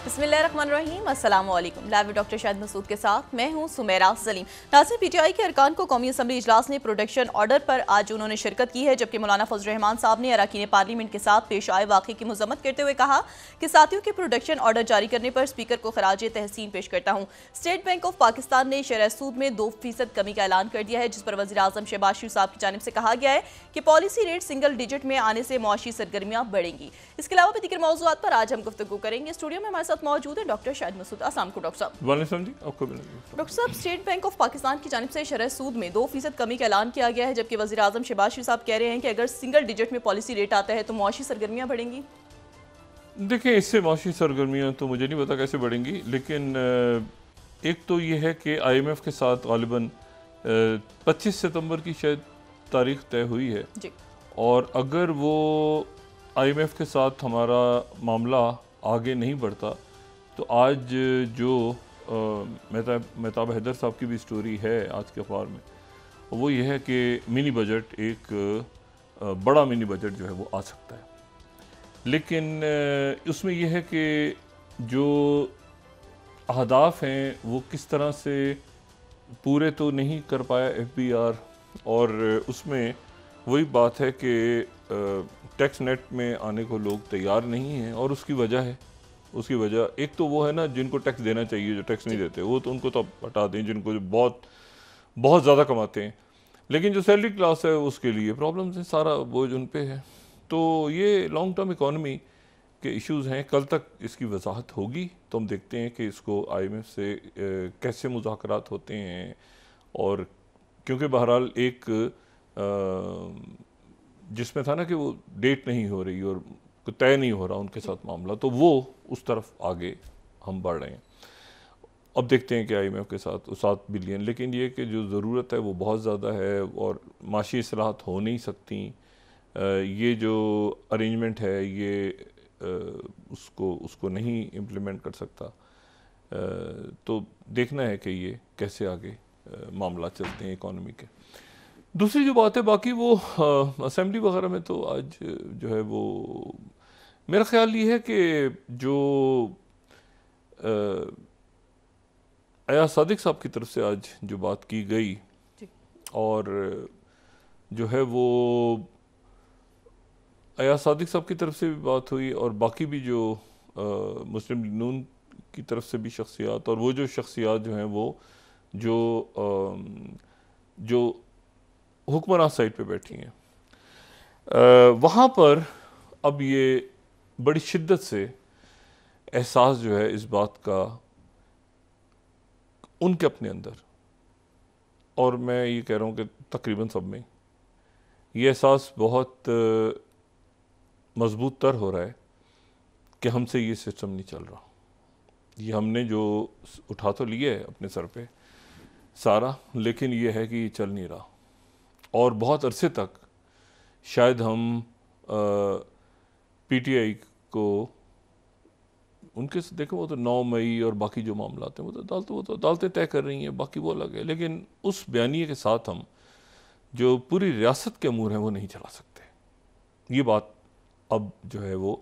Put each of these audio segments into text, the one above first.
बिस्मिल्लाहिर्रहमानिर्रहीम, अस्सलाम वालेकुम। लाइव में डॉक्टर शाहिद मसूद के साथ मैं हूं सुमेरा सलीम। नाज़रीन, पीटीआई के अरकान को कौमी असम्बली इजलास ने प्रोटेक्शन ऑर्डर पर आज उन्होंने शिरकत की है, जबकि मौलाना फजल रहमान साहब ने अरकान पार्लियामेंट के साथ पेश आए वाक़े की मजम्मत करते हुए कहा कि साथियों के प्रोटेक्शन ऑर्डर जारी करने पर स्पीकर को खराज तहसीन पेश करता हूँ। स्टेट बैंक ऑफ पाकिस्तान ने शरह सूद में 2% कमी का ऐलान कर दिया है, जिस पर वज़ीर आज़म शहबाज शरीफ साहब की जानिब से कहा गया है कि पॉलिसी रेट सिंगल डिजिट में आने से मुआशी सरगर्मियाँ बढ़ेंगी। इसके अलावा भी दीगर मौज़ूआत पर आज हम गुफ्तगू करेंगे। स्टूडियो में हमारे साथ मौजूद है डॉक्टर शाहिद मसूद। अस्सलाम वालेकुम डॉक्टर साहब। डॉक्टर साहब, स्टेट बैंक ऑफ पाकिस्तान की जानिब से शरह सूद में 2% कमी का ऐलान किया गया है, जबकि वज़ीर आज़म शहबाज शरीफ साहब कह रहे हैं कि अगर सिंगल डिजिट में पॉलिसी रेट आता है तो मुआशी सरगर्मियाँ बढ़ेंगी। देखिए, इससे मुआशी सरगर्मियाँ तो मुझे नहीं पता कैसे बढ़ेंगी, लेकिन एक तो ये है कि IMF के साथ गालिबन 25 सितंबर की शायद तारीख तय हुई है जी। और अगर वो IMF के साथ हमारा मामला आगे नहीं बढ़ता तो आज जो मेहताब हैदर साहब की भी स्टोरी है आज के अखबार में, वो ये है कि मिनी बजट, एक बड़ा मिनी बजट जो है वो आ सकता है। लेकिन उसमें यह है कि जो अहदाफ हैं वो किस तरह से पूरे तो नहीं कर पाया FBR, और उसमें वही बात है कि टैक्स नेट में आने को लोग तैयार नहीं हैं, और उसकी वजह एक तो वो है ना, जिनको टैक्स देना चाहिए जो टैक्स नहीं देते, वो तो उनको तो हटा दें, जिनको जो बहुत बहुत ज़्यादा कमाते हैं, लेकिन जो सैलरी क्लास है उसके लिए प्रॉब्लम्स हैं, सारा बोझ उन पे है। तो ये लॉन्ग टर्म इकॉनमी के इश्यूज़ हैं। कल तक इसकी वजाहत होगी तो हम देखते हैं कि इसको IMF से कैसे मुज़ाकरात होते हैं, और क्योंकि बहरहाल एक जिसमें था ना कि वो डेट नहीं हो रही और तय नहीं हो रहा उनके साथ मामला, तो वो उस तरफ आगे हम बढ़ रहे हैं। अब देखते हैं कि IMF के साथ 7 बिलियन, लेकिन ये कि जो ज़रूरत है वो बहुत ज़्यादा है और माशी इसलाहत हो नहीं सकती। ये जो अरेंजमेंट है ये उसको नहीं इम्प्लीमेंट कर सकता। तो देखना है कि ये कैसे आगे मामला चलते हैं इकॉनमी के। दूसरी जो बात है, बाकी वो असेंबली वगैरह में तो आज जो है वो मेरा ख्याल ये है कि जो अयाज सादिक साहब की तरफ से आज जो बात की गई, और जो है वो अयाज सादिक साहब की तरफ से भी बात हुई, और बाकी भी जो मुस्लिम लीग नून की तरफ से भी शख्सियात, और वो जो शख्सियात जो हैं वो जो हुक्मरान साइड पे बैठी हैं, वहाँ पर अब ये बड़ी शिद्दत से एहसास जो है इस बात का उनके अपने अंदर, और मैं ये कह रहा हूँ कि तकरीबन सब में ये एहसास बहुत मजबूत तर हो रहा है कि हमसे ये सिस्टम नहीं चल रहा। ये हमने जो उठा तो लिया है अपने सर पे सारा, लेकिन ये है कि ये चल नहीं रहा, और बहुत अरसे तक शायद हम PTI को उनके से देखें, वो तो 9 मई और बाकी जो मामला हैं वो तो अदालतें तय कर रही हैं, बाकी वो अलग है, लेकिन उस बयानिए के साथ हम जो पूरी रियासत के अमूर हैं वो नहीं चला सकते। ये बात अब जो है वो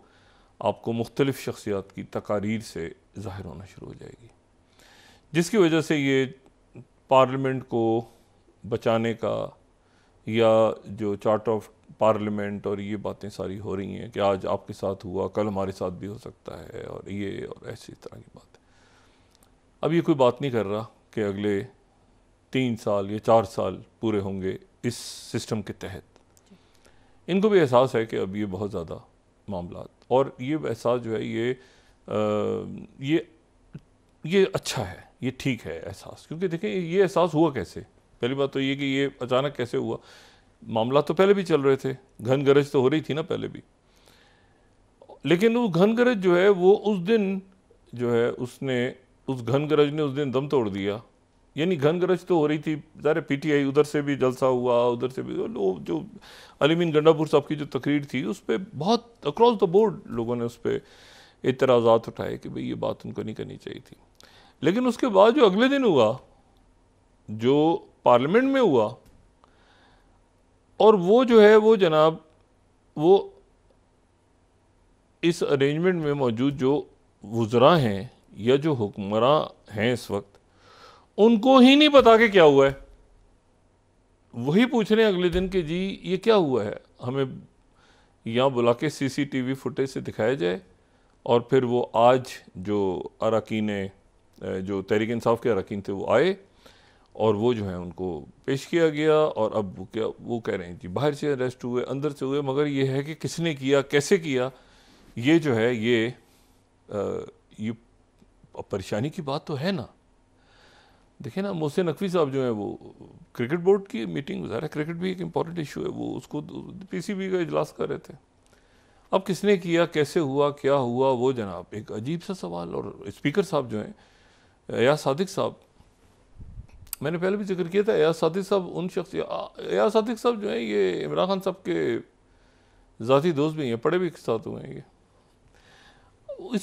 आपको मुख्तलिफ शख्सियात की तकारीर से ज़ाहिर होना शुरू हो जाएगी, जिसकी वजह से ये पार्लियामेंट को बचाने का, या जो चार्टर ऑफ पार्लियामेंट और ये बातें सारी हो रही हैं कि आज आपके साथ हुआ कल हमारे साथ भी हो सकता है, और ये और ऐसी तरह की बात है। अब ये कोई बात नहीं कर रहा कि अगले 3 साल या 4 साल पूरे होंगे इस सिस्टम के तहत। इनको भी एहसास है कि अब ये बहुत ज़्यादा मामला, और ये एहसास जो है ये अच्छा है, ये ठीक है एहसास। क्योंकि देखें, ये एहसास हुआ कैसे? पहली बात तो ये कि ये अचानक कैसे हुआ। मामला तो पहले भी चल रहे थे, घन गरज तो हो रही थी ना पहले भी, लेकिन वो घन गरज जो है वो उस दिन जो है उस घन गरज ने उस दिन दम तोड़ दिया। यानी घन गरज तो हो रही थी, ज़ाहिर PTI उधर से भी जलसा हुआ, उधर से भी लोग, जो अलीमीन गंडापुर साहब की जो तकरीर थी उस पर बहुत अक्रॉस द बोर्ड लोगों ने उस पर एतराज़ात उठाए कि भाई ये बात उनको नहीं करनी चाहिए थी। लेकिन उसके बाद जो अगले दिन हुआ, जो पार्लियामेंट में हुआ, और वो जो है वो जनाब वो इस अरेंजमेंट में मौजूद जो वुज़रा हैं या जो हुक्मरान हैं इस वक्त, उनको ही नहीं पता कि क्या हुआ है। वही पूछ रहे हैं अगले दिन कि जी ये क्या हुआ है, हमें यहाँ बुला के CCTV फुटेज से दिखाया जाए। और फिर वो आज जो अरकान जो तहरीक इंसाफ के अरकान थे वो आए और वो जो है उनको पेश किया गया। और अब वो कह रहे हैं जी बाहर से अरेस्ट हुए, अंदर से हुए, मगर ये है कि किसने किया, कैसे किया, ये जो है ये परेशानी की बात तो है ना। देखिए ना, मोहसिन नकवी साहब जो है वो क्रिकेट बोर्ड की मीटिंग, ज़ाहिर है क्रिकेट भी एक इम्पॉर्टेंट इशू है, वो उसको PCB का इजलास कर रहे थे। अब किसने किया, कैसे हुआ, क्या हुआ, वो जनाब एक अजीब सा सवाल। और स्पीकर साहब जो हैं एयाज सादिक साहब, मैंने पहले भी जिक्र किया था, एयाज सादिक साहब उन शख्स, एयाज सादिक साहब जो हैं ये इमरान खान साहब के ज़ाती दोस्त भी हैं, पढ़े भी साथ हुए हैं ये।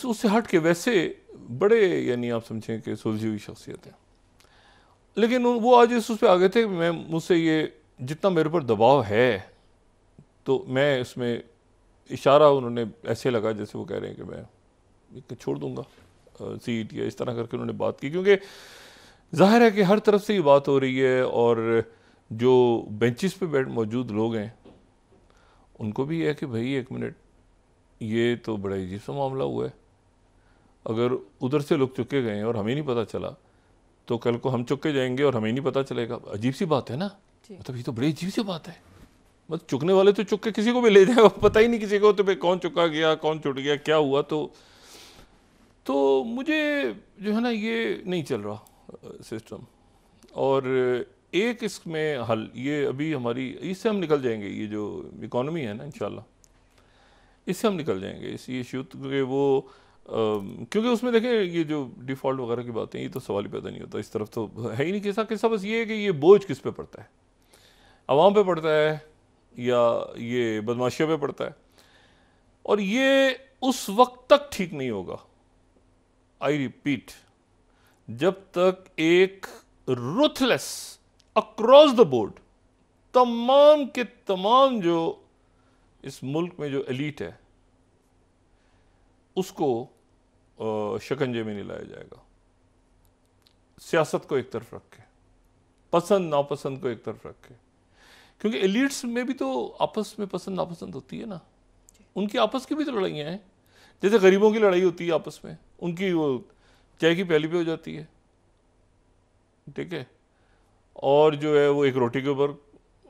उससे हट के वैसे बड़े यानी आप समझें कि सुलझी हुई शख्सियत है। लेकिन वो आज उस पर आ गए थे मैं मुझसे ये जितना मेरे ऊपर दबाव है, तो मैं उसमें इशारा उन्होंने ऐसे लगा जैसे वो कह रहे हैं कि मैं छोड़ दूंगा सीट, या इस तरह करके उन्होंने बात की। क्योंकि जाहिर है कि हर तरफ से ये बात हो रही है और जो बेंचेस पे मौजूद लोग हैं उनको भी है कि भाई एक मिनट, ये तो बड़ा अजीब सा मामला हुआ है। अगर उधर से लोग चुके गए और हमें नहीं पता चला तो कल को हम चुके जाएंगे और हमें नहीं पता चलेगा। अजीब सी बात है ना, मतलब ये तो बड़ी अजीब सी बात है। मतलब चुकने वाले तो चुक के किसी को भी ले जाएगा, पता ही नहीं किसी को तो भाई कौन चुका गया, कौन छुट गया, क्या हुआ। तो मुझे जो है ना ये नहीं चल रहा सिस्टम। और एक इसमें हल ये अभी हमारी, इससे हम निकल जाएंगे, ये जो इकॉनमी है ना इंशाल्लाह इससे हम निकल जाएंगे इस इशू के। वो क्योंकि उसमें देखें ये जो डिफ़ॉल्ट वगैरह की बातें, ये तो सवाल ही पैदा नहीं होता, इस तरफ तो है ही नहीं किस्सा। किस्सा बस ये है कि ये बोझ किस पे पड़ता है, आवाम पे पड़ता है या ये बदमाशियों पे पड़ता है। और ये उस वक्त तक ठीक नहीं होगा, आई रिपीट, जब तक एक रुथलेस अक्रॉस द बोर्ड तमाम के तमाम जो इस मुल्क में जो एलीट है उसको शिकंजे में नहीं लाया जाएगा। सियासत को एक तरफ रख के, पसंद नापसंद को एक तरफ रख के, क्योंकि एलीट्स में भी तो आपस में पसंद नापसंद होती है ना, उनकी आपस की भी तो लड़ाइयाँ हैं। जैसे गरीबों की लड़ाई होती है आपस में, उनकी वो चाय की प्याली पे हो जाती है, ठीक है, और जो है वो एक रोटी के ऊपर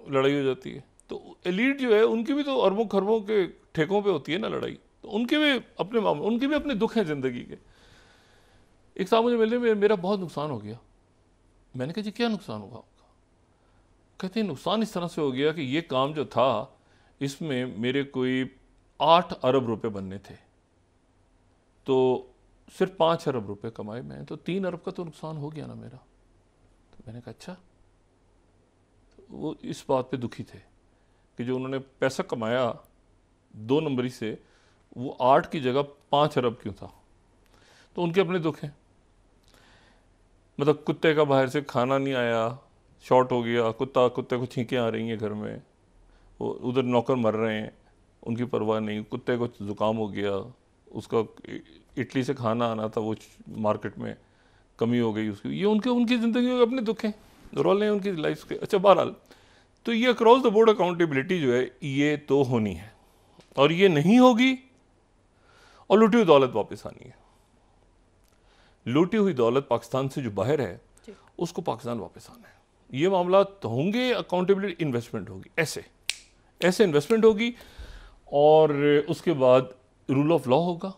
लड़ाई हो जाती है। तो एलीट जो है उनकी भी तो अरबों खरबों के ठेकों पे होती है ना लड़ाई, तो उनके भी अपने मामले, उनके भी अपने दुख हैं ज़िंदगी के। एक साहब मुझे मिलने में, मेरा बहुत नुकसान हो गया। मैंने कहा जी क्या नुकसान हुआ आपका? कहते हैं नुकसान इस तरह से हो गया कि ये काम जो था इसमें मेरे कोई 8 अरब रुपए बनने थे, तो सिर्फ 5 अरब रुपए कमाए मैं, तो 3 अरब का तो नुकसान हो गया ना मेरा। तो मैंने कहा अच्छा। तो वो इस बात पे दुखी थे कि जो उन्होंने पैसा कमाया 2 नंबरी से, वो 8 की जगह 5 अरब क्यों था। तो उनके अपने दुख हैं। मतलब कुत्ते का बाहर से खाना नहीं आया, शॉर्ट हो गया कुत्ते को छींकें आ रही हैं घर में, वो उधर नौकर मर रहे हैं, उनकी परवाह नहीं, कुत्ते को ज़ुकाम हो गया, उसका इटली से खाना आना था, वो मार्केट में कमी हो गई उसकी। ये उनकी ज़िंदगी के अपने दुख हैं, रोल हैं उनकी लाइफ के। अच्छा बहरहाल, तो ये अक्रॉस द बोर्ड अकाउंटेबिलिटी जो है ये तो होनी है, और ये नहीं होगी और लूटी हुई दौलत वापस आनी है। लूटी हुई दौलत पाकिस्तान से जो बाहर है उसको पाकिस्तान वापस आना है। ये मामला तो होंगे, अकाउंटेबिलिटी, इन्वेस्टमेंट होगी, ऐसे इन्वेस्टमेंट होगी, और उसके बाद रूल ऑफ लॉ होगा।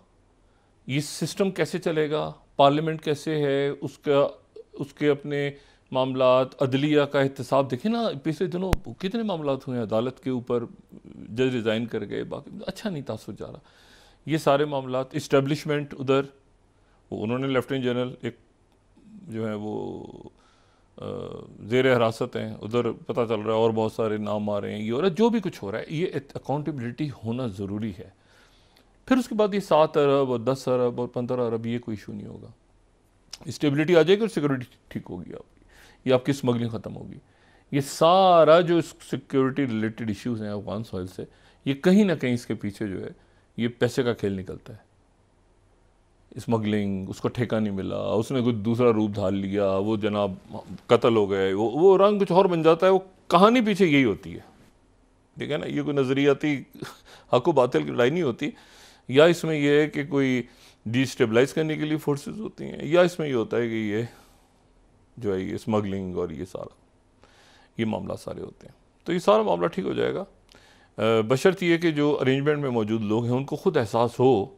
ये सिस्टम कैसे चलेगा, पार्लियामेंट कैसे है, उसके अपने मामलात, अदलिया का एहतसाब। देखें ना पिछले दिनों कितने मामलात हुए हैं अदालत के ऊपर, जज रिज़ाइन कर गए, बाकी अच्छा नहीं तासुर जा रहा। ये सारे मामलात, इस्टेब्लिशमेंट उधर, वो उन्होंने लेफ्टिनेंट जनरल एक जो है वो ज़ेर हिरासत हैं, उधर पता चल रहा है, और बहुत सारे नाम आ रहे हैं, ये हो रहा है, जो भी कुछ हो रहा है, ये अकाउंटेबिलिटी होना ज़रूरी है। फिर उसके बाद ये 7 अरब और 10 अरब और 15 अरब ये कोई इशू नहीं होगा। स्टेबिलिटी आ जाएगी और सिक्योरिटी ठीक होगी आपकी, ये आपकी स्मगलिंग ख़त्म होगी। ये सारा जो सिक्योरिटी रिलेटेड इश्यूज़ हैं अफगान सॉइल से, ये कहीं ना कहीं इसके पीछे जो है ये पैसे का खेल निकलता है। स्मगलिंग, उसको ठेका नहीं मिला, उसने कुछ दूसरा रूप धार लिया, वो जनाब कत्ल हो गए, वो रंग कुछ और बन जाता है। वो कहानी पीछे यही होती है, ठीक है ना। ये कोई नज़रियाती हक व बातिल की लड़ाई नहीं होती, या इसमें यह है कि कोई डिस्टेबलाइज करने के लिए फोर्सेस होती हैं, या इसमें ये होता है कि ये जो है ये स्मगलिंग और ये सारा ये मामला सारे होते हैं। तो ये सारा मामला ठीक हो जाएगा, बशर्त ये कि जो अरेंजमेंट में मौजूद लोग हैं उनको खुद एहसास हो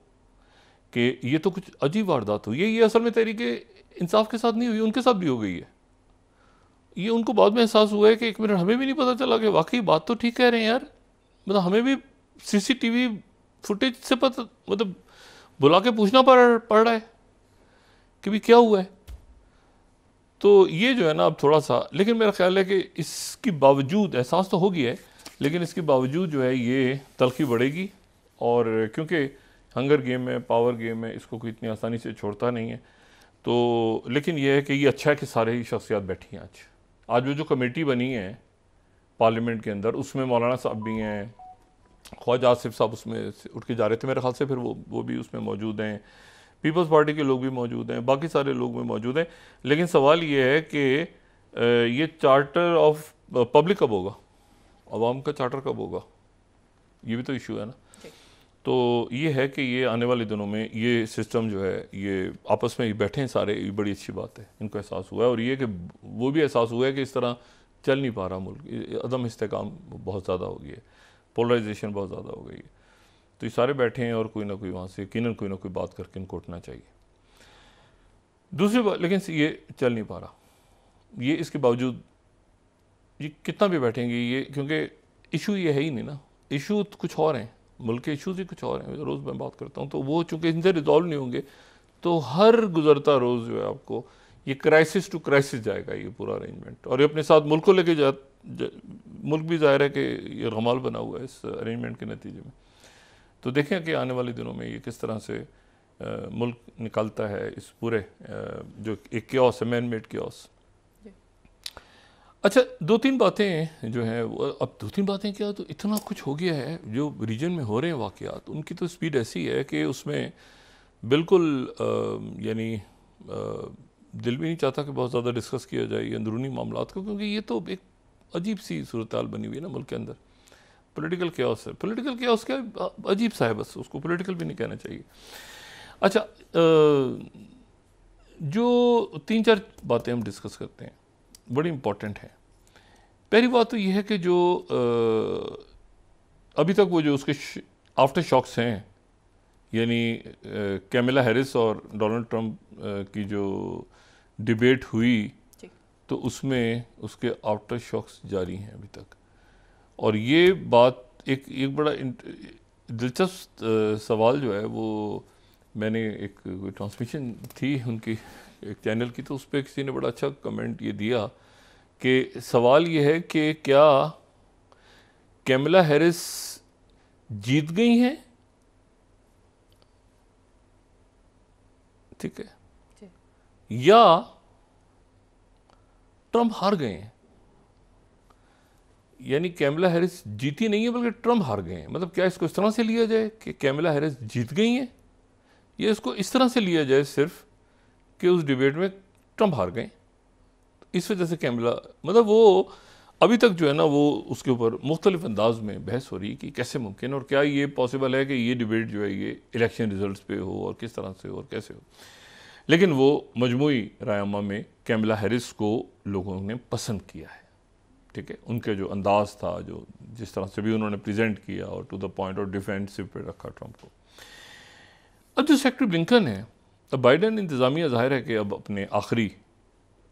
कि ये तो कुछ अजीब वारदात हुई है, ये असल में तहरीक इंसाफ के साथ नहीं हुई, उनके साथ भी हो गई है। ये उनको बाद में एहसास हुआ है कि एक मिनट, हमें भी नहीं पता चला कि वाकई बात तो ठीक कह रहे हैं यार, मतलब हमें भी सीसीटीवी फुटेज से पता, मतलब बुला के पूछना पड़ रहा है कि भी क्या हुआ है। तो ये जो है ना अब थोड़ा सा, लेकिन मेरा ख्याल है कि इसके बावजूद एहसास तो हो गया है, लेकिन इसके बावजूद जो है ये तलखी बढ़ेगी, और क्योंकि हंगर गेम है, पावर गेम है, इसको कोई इतनी आसानी से छोड़ता नहीं है। तो लेकिन यह है कि ये अच्छा है कि सारे ही शख्सियात बैठी हैं आज वो जो कमेटी बनी है पार्लियामेंट के अंदर, उसमें मौलाना साहब भी हैं, ख्वाजा आसिफ साहब उसमें उठ के जा रहे थे मेरे ख्याल से, फिर वो भी उसमें मौजूद हैं, पीपल्स पार्टी के लोग भी मौजूद हैं, बाकी सारे लोग भी मौजूद हैं। लेकिन सवाल ये है कि ये चार्टर ऑफ पब्लिक कब होगा, अवाम का चार्टर कब होगा, ये भी तो इशू है ना। तो ये है कि ये आने वाले दिनों में ये सिस्टम जो है ये आपस में बैठे हैं सारे, ये बड़ी अच्छी बात है, इनको एहसास हुआ है। और ये कि वो भी एहसास हुआ है कि इस तरह चल नहीं पा रहा मुल्क, अदम इस्तेकाम बहुत ज़्यादा हो गई है, पोलराइजेशन बहुत ज़्यादा हो गई है। तो ये सारे बैठे हैं और कोई ना कोई वहाँ से यकीनन कोई ना कोई बात करके इनको उठना चाहिए। दूसरी बात, लेकिन ये चल नहीं पा रहा, ये इसके बावजूद ये कितना भी बैठेंगे ये, क्योंकि इशू ये है ही नहीं ना, इशू कुछ और हैं, मुल्क के इशूज़ ही कुछ और हैं। रोज़ मैं बात करता हूँ तो वो चूँकि इनसे रिजॉल्व नहीं होंगे तो हर गुजरता रोज़ जो है आपको ये क्राइसिस टू क्राइसिस जाएगा ये पूरा अरेंजमेंट, और ये अपने साथ मुल्क को लेके मुल्क भी ज़ाहिर है कि ये गमाल बना हुआ है इस अरेंजमेंट के नतीजे में। तो देखें कि आने वाले दिनों में ये किस तरह से मुल्क निकलता है इस पूरे जो एक क्योस है, मैन मेड क्योस। अच्छा, दो तीन बातें जो हैं, अब दो तीन बातें क्या, तो इतना कुछ हो गया है जो रीजन में हो रहे हैं वाक़यात, उनकी तो स्पीड ऐसी है कि उसमें बिल्कुल यानी दिल भी नहीं चाहता कि बहुत ज़्यादा डिस्कस किया जाए ये अंदरूनी मामलात को, क्योंकि ये तो एक अजीब सी सूरत हाल बनी हुई है ना मुल्क के अंदर। पॉलिटिकल क्योस है, पॉलिटिकल क्योस क्या अजीब सा है, बस उसको पॉलिटिकल भी नहीं कहना चाहिए। अच्छा, जो तीन चार बातें हम डिस्कस करते हैं बड़ी इम्पॉर्टेंट है। पहली बात तो यह है कि जो अभी तक वो जो उसके आफ्टर शॉक्स हैं, यानी कैमिला हैरिस और डोनाल्ड ट्रंप की जो डिबेट हुई, तो उसमें उसके आफ्टर शॉक्स जारी हैं अभी तक। और ये बात एक बड़ा दिलचस्प सवाल जो है वो मैंने एक ट्रांसमिशन थी उनकी एक चैनल की, तो उस पर किसी ने बड़ा अच्छा कमेंट ये दिया कि सवाल ये है कि क्या कैमिला हैरिस जीत गई हैं, ठीक है, या ट्रंप हार गए हैं। यानी कैमिला हैरिस जीती नहीं है बल्कि ट्रंप हार गए हैं। मतलब क्या इसको इस तरह से लिया जाए कि कैमिला हैरिस जीत गई हैं, या इसको इस तरह से लिया जाए सिर्फ कि उस डिबेट में ट्रंप हार गए, इस वजह से कैमिला, मतलब वो अभी तक जो है ना वो उसके ऊपर मुख्तलिफ अंदाज में बहस हो रही है कि कैसे मुमकिन और क्या ये पॉसिबल है कि ये डिबेट जो है ये इलेक्शन रिजल्ट्स पे हो और किस तरह से हो और कैसे हो। लेकिन वो मजमूई रायमा में कैमिला हैरिस को लोगों ने पसंद किया है, ठीक है। उनके जो अंदाज़ था, जो जिस तरह से भी उन्होंने प्रेजेंट किया और टू द पॉइंट और डिफेंसिव पे रखा ट्रंप को। अब जो सेक्रेटरी ब्लिंकन है, अब बाइडन इंतज़ामिया ज़ाहिर है कि अब अपने आखिरी,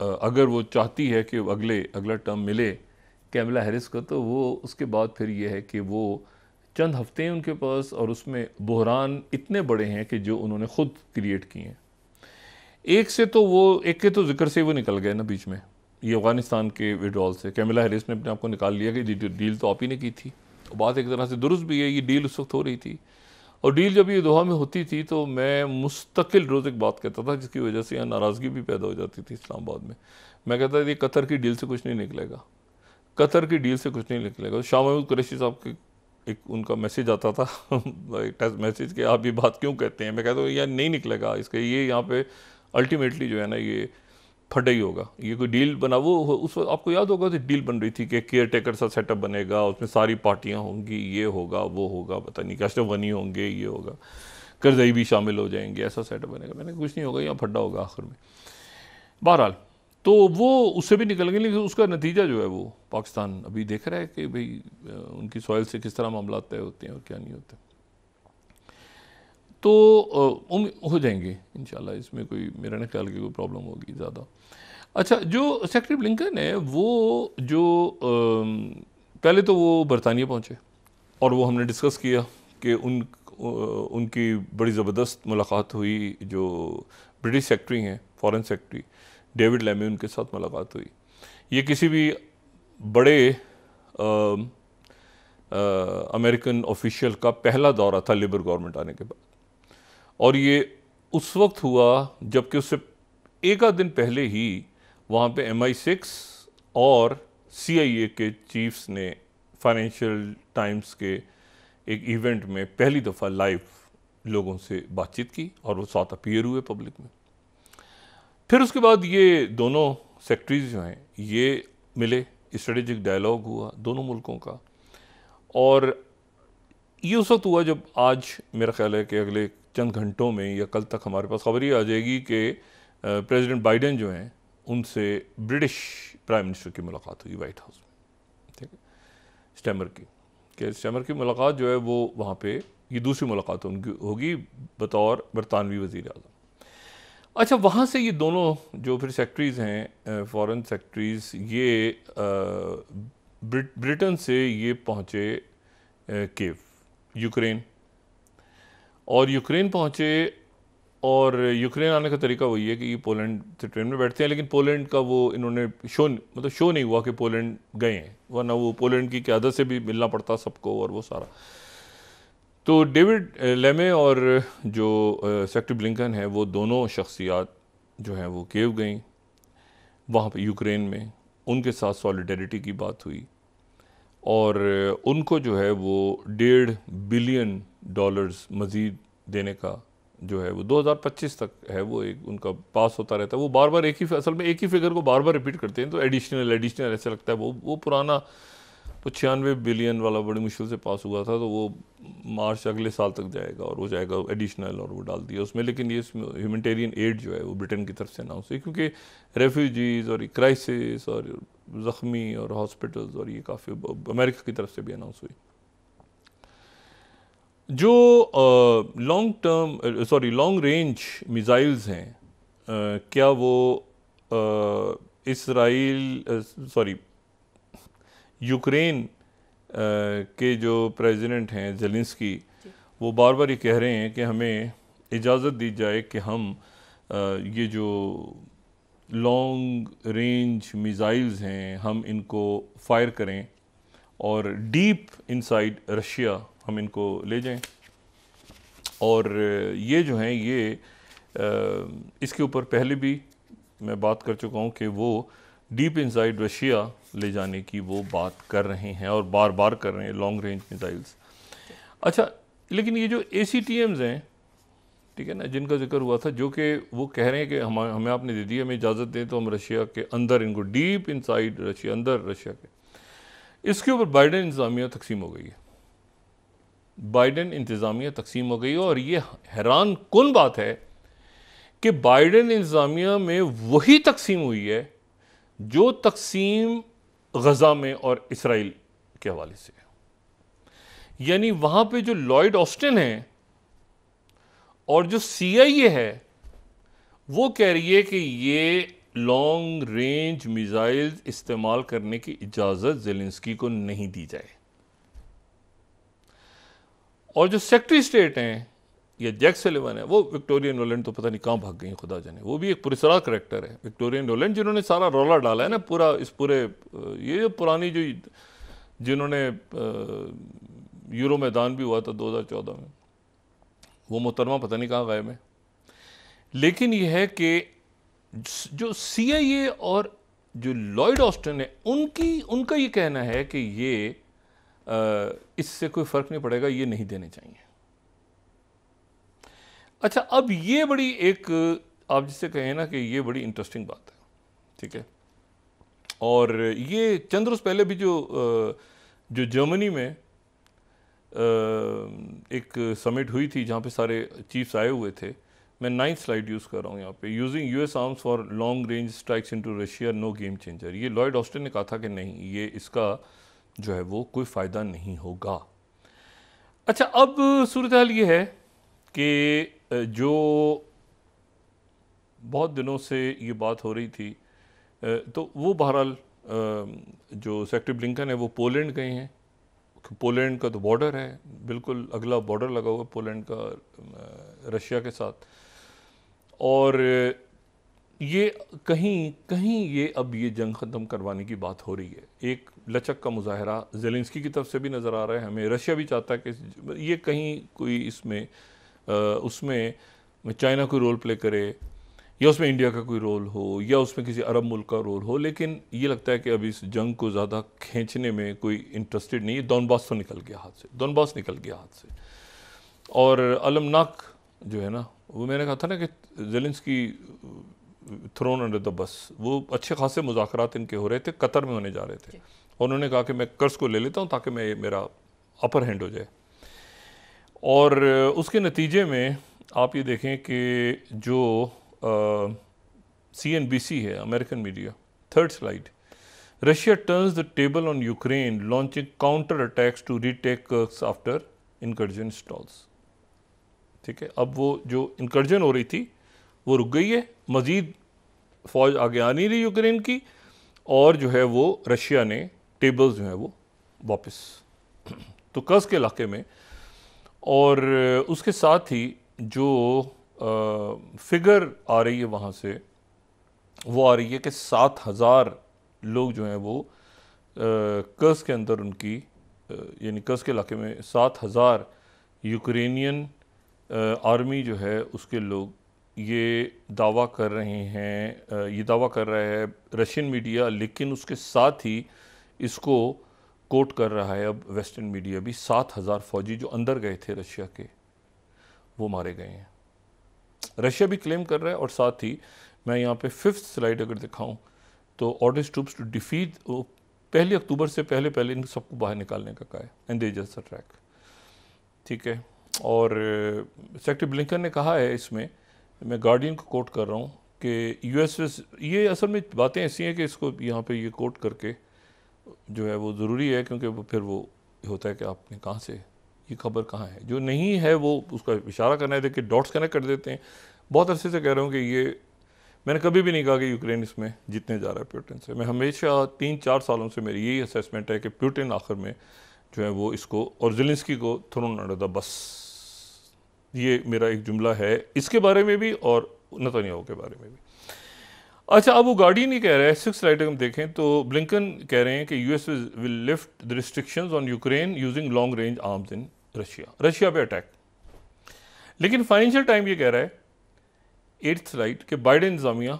अगर वो चाहती है कि अगला टर्म मिले कैमिला हैरिस को, तो वो उसके बाद फिर ये है कि वो चंद हफ्ते हैं उनके पास, और उसमें बहरान इतने बड़े हैं कि जो उन्होंने ख़ुद क्रिएट किए हैं। एक के तो जिक्र से वो निकल गए ना बीच में, ये अफ़गानिस्तान के विड्रॉल से कैमिला हैरिस ने अपने आप को निकाल लिया कि डील तो आप ही ने की थी। बात एक तरह से दुरुस्त भी है, ये डील उस वक्त हो रही थी, और डील जब ये दोहा में होती थी तो मैं मुस्तकिल रोज़ एक बात कहता था जिसकी वजह से यहाँ नाराज़गी भी पैदा हो जाती थी इस्लामाबाद में। मैं कहता था ये कतर की डील से कुछ नहीं निकलेगा, कतर की डील से कुछ नहीं निकलेगा। शाह महमूद कुरैशी साहब के एक उनका मैसेज आता था टेक्स्ट मैसेज कि आप ये बात क्यों कहते हैं। मैं कहता हूँ यार नहीं निकलेगा इसका, ये यहाँ पे अल्टीमेटली जो है ना ये फटा ही होगा। ये कोई डील बना, वो उस वक्त आपको याद होगा तो डील बन रही थी कि केयर टेकर सा सेटअप बनेगा, उसमें सारी पार्टियाँ होंगी, ये होगा वो होगा, पता नहीं अशरफ गनी होंगे, ये होगा, करजई भी शामिल हो जाएंगे, ऐसा सेटअप बनेगा। मैंने कुछ नहीं होगा, यहाँ फटा होगा आखिर में। बहरहाल तो वो उससे भी निकल गए, लेकिन उसका नतीजा जो है वो पाकिस्तान अभी देख रहा है कि भाई उनकी सॉइल से किस तरह मामला तय होते हैं और क्या नहीं होते। तो हो जाएंगे इंशाल्लाह, इसमें कोई मेरा नहीं ख्याल की कोई प्रॉब्लम होगी ज़्यादा। अच्छा, जो सेक्रेटरी ब्लिंकन है वो जो पहले तो वो बरतानिया पहुँचे और वो हमने डिस्कस किया कि उनकी बड़ी ज़बरदस्त मुलाकात हुई। जो ब्रिटिश सेक्रेटरी हैं, फॉरेन सेक्रेटरी डेविड लेमे, उनके साथ मुलाकात हुई। ये किसी भी बड़े अमेरिकन ऑफिशियल का पहला दौरा था लेबर गवर्नमेंट आने के बाद, और ये उस वक्त हुआ जबकि उससे एक आध दिन पहले ही वहाँ पे MI6 और CIA के चीफ्स ने फाइनेंशियल टाइम्स के एक इवेंट में पहली दफ़ा लाइव लोगों से बातचीत की और वो साथ अपीयर हुए पब्लिक में। फिर उसके बाद ये दोनों सेक्रेटरीज जो हैं ये मिले, स्ट्रेटेजिक डायलॉग हुआ दोनों मुल्कों का, और ये उस वक्त हुआ जब आज मेरा ख्याल है कि अगले चंद घंटों में या कल तक हमारे पास खबर ये आ जाएगी कि प्रेसिडेंट बाइडेन जो हैं उनसे ब्रिटिश प्राइम मिनिस्टर की मुलाकात हुई वाइट हाउस में, ठीक है, स्टैमर की मुलाकात जो है वो वहाँ पे ये दूसरी मुलाकात उनकी होगी बतौर बरतानवी वज़ीर आज़म। अच्छा, वहाँ से ये दोनों जो फिर सेक्रेटरीज़ हैं, फॉरेन सेक्रेटरीज़, ये ब्रिटेन से ये पहुँचे कीव, यूक्रेन, और यूक्रेन पहुँचे। और यूक्रेन आने का तरीका वही है कि ये पोलैंड से ट्रेन में बैठते हैं, लेकिन पोलैंड का वो इन्होंने शो नहीं हुआ कि पोलैंड गए हैं, वरना वो पोलैंड की क़यादत से भी मिलना पड़ता सबको और वो सारा। तो डेविड लेमे और जो सेक्रेटरी ब्लिंकन है वो दोनों शख्सियात जो हैं वो कीव गई, वहाँ पे यूक्रेन में उनके साथ सॉलिडेरिटी की बात हुई, और उनको जो है वो $1.5 बिलियन मज़ीद देने का जो है वो 2025 तक है, वो एक उनका पास होता रहता है। वो बार बार असल में एक ही फिगर को बार बार रिपीट करते हैं, तो एडिशनल ऐसा लगता है। वो पुराना तो 96 बिलियन वाला बड़ी मुश्किल से पास हुआ था, तो वो मार्च अगले साल तक जाएगा और वो जाएगा एडिशनल, और वो डाल दिया उसमें। लेकिन ये ह्यूमैनिटेरियन एड जो है वो ब्रिटेन की तरफ से अनाउंस हुई, क्योंकि रेफ्यूजीज़ और क्राइसिस और ज़ख्मी और हॉस्पिटल्स, और ये काफ़ी अमेरिका की तरफ से भी अनाउंस हुई। जो लॉन्ग रेंज मिसाइल्स हैं, क्या वो यूक्रेन के जो प्रेसिडेंट हैं ज़ेलेंस्की, वो बार बार ये कह रहे हैं कि हमें इजाज़त दी जाए कि हम ये जो लॉन्ग रेंज मिसाइल्स हैं हम इनको फायर करें और डीप इनसाइड रशिया हम इनको ले जाएं। और ये जो हैं ये इसके ऊपर पहले भी मैं बात कर चुका हूँ कि वो डीप इनसाइड रशिया ले जाने की वो बात कर रहे हैं और बार बार कर रहे हैं, लॉन्ग रेंज मिसाइल्स। अच्छा, लेकिन ये जो ACTMs हैं, ठीक है ना, जिनका जिक्र हुआ था, जो कि वो कह रहे हैं कि हमें आपने दे दी, हमें इजाज़त दें तो हम रशिया के अंदर इनको डीप इनसाइड रशिया, अंदर रशिया के, इसके ऊपर बाइडेन इंतज़ामिया तकसीम हो गई है। बाइडेन इंतज़ामिया तकसीम हो गई, और ये हैरान कुन बात है कि बाइडेन इंतज़ामिया में वही तकसीम हुई है जो तकसीम गज़ा में और इसराइल के हवाले से है। यानी वहाँ पे जो लॉयड ऑस्टिन है और जो CIA है वो कह रही है कि ये लॉन्ग रेंज मिसाइल्स इस्तेमाल करने की इजाज़त ज़ेलेंस्की को नहीं दी जाए। और जो सेक्रेटरी स्टेट हैं या जैक सलिवन है, वो विक्टोरिया नोलैंड तो पता नहीं कहाँ भाग गई, खुदा जाने। वो भी एक पुरस्कार करैक्टर है, विक्टोरिया नोलैंड, जिन्होंने सारा रौला डाला है ना पूरा, इस पूरे ये जो पुरानी जो जिन्होंने यूरो मैदान भी हुआ था 2014 में, वो मोहतरमा पता नहीं कहाँ गायब है। लेकिन ये है कि जो CIA और जो लॉयड ऑस्टिन है उनका ये कहना है कि ये इससे कोई फ़र्क नहीं पड़ेगा, ये नहीं देने चाहिए। अच्छा, अब ये बड़ी एक आप जिससे कहें ना कि ये बड़ी इंटरेस्टिंग बात है, ठीक है। और ये चंद रोज़ पहले भी जो जर्मनी में एक समिट हुई थी जहाँ पे सारे चीफ्स आए हुए थे। मैं 9th स्लाइड यूज़ कर रहा हूँ यहाँ पे। Using US arms for long range strikes into Russia, no game changer. ये लॉयड ऑस्टिन ने कहा था कि नहीं, ये इसका जो है वो कोई फ़ायदा नहीं होगा। अच्छा, अब सूरत हाल ये है कि जो बहुत दिनों से ये बात हो रही थी, तो वो बहरहाल जो सेक्रेटरी ब्लिंकन है वो पोलैंड गए हैं। पोलैंड का तो बॉर्डर है, बिल्कुल अगला बॉर्डर लगा हुआ है पोलैंड का रशिया के साथ। और ये कहीं ये अब ये जंग ख़त्म करवाने की बात हो रही है। एक लचक का मुजाहरा ज़ेलेंस्की की तरफ से भी नज़र आ रहा है हमें। रशिया भी चाहता है कि ये कहीं कोई इसमें उसमें चाइना कोई रोल प्ले करे, या उसमें इंडिया का कोई रोल हो, या उसमें किसी अरब मुल्क का रोल हो। लेकिन ये लगता है कि अभी इस जंग को ज़्यादा खींचने में कोई इंटरेस्टेड नहीं है। डॉनबास तो निकल गया हाथ से, डॉनबास निकल गया हाथ से। और अलमनाक जो है ना, वो मैंने कहा था ना कि Zelensky throne under the bus, वो अच्छे खासे मुज़ाकरात इनके हो रहे थे, कतर में होने जा रहे थे। और उन्होंने कहा कि मैं कर्ज को ले लेता हूँ ताकि मेरा अपर हैंड हो जाए। और उसके नतीजे में आप ये देखें कि जो CNBC है, American media, 3rd slide, Russia turns the table on Ukraine launching counter attacks to retake Kursk after incursion stalls. ठीक है, अब वो जो इनकर्जन हो रही थी वो रुक गई है, मज़ीद फौज आगे आ नहीं रही यूक्रेन की, और जो है वो रशिया ने टेबल्स जो है वो वापस तो कर्स्क के इलाके में। और उसके साथ ही जो फिगर आ रही है वहाँ से, वो आ रही है कि 7,000 लोग जो हैं वो कर्स्क के अंदर उनकी यानी कर्स्क के इलाके में 7,000 यूक्रेनियन आर्मी जो है उसके लोग ये दावा कर रहे हैं, ये दावा कर रहा है रशियन मीडिया। लेकिन उसके साथ ही इसको कोट कर रहा है अब वेस्टर्न मीडिया भी, 7,000 फौजी जो अंदर गए थे रशिया के वो मारे गए हैं। रशिया भी क्लेम कर रहा है। और साथ ही मैं यहाँ पे 5th स्लाइड अगर दिखाऊं तो ऑर्डर्स ट्रूप्स टू डिफीट, 1 अक्टूबर से पहले इन सबको बाहर निकालने का कहा है, एंड दे जस्ट अटैक। ठीक है, और सेक्रेटरी ब्लिंकन ने कहा है इसमें, मैं गार्डियन को कोट कर रहा हूँ कि यूएस, ये असल में बातें ऐसी हैं कि इसको यहाँ पे ये कोट करके जो है वो ज़रूरी है, क्योंकि वो फिर वो होता है कि आपने कहाँ से ये खबर कहाँ है, जो नहीं है वो उसका इशारा करना है, देखिए डॉट्स कनेक्ट कर देते हैं। बहुत अरसे से कह रहा हूँ कि ये मैंने कभी भी नहीं कहा कि यूक्रेन इसमें जीतने जा रहा है प्यूटिन से। मैं हमेशा 3-4 सालों से मेरी यही असेसमेंट है कि प्यूटिन आखिर में जो है वो इसको और ज़ेलेंस्की को थ्रोन अंडर द बस, ये मेरा एक जुमला है इसके बारे में भी और नेतन्याहू के बारे में भी। अच्छा, अब वो गार्डियन ही कह रहा है, 6th स्लाइड हम देखें तो ब्लिंकन कह रहे हैं कि US will lift the restrictions on Ukraine using long range arms in Russia पे अटैक। लेकिन फाइनेंशियल टाइम ये कह रहा है 8th स्लाइड कि बाइडेन इंतजामिया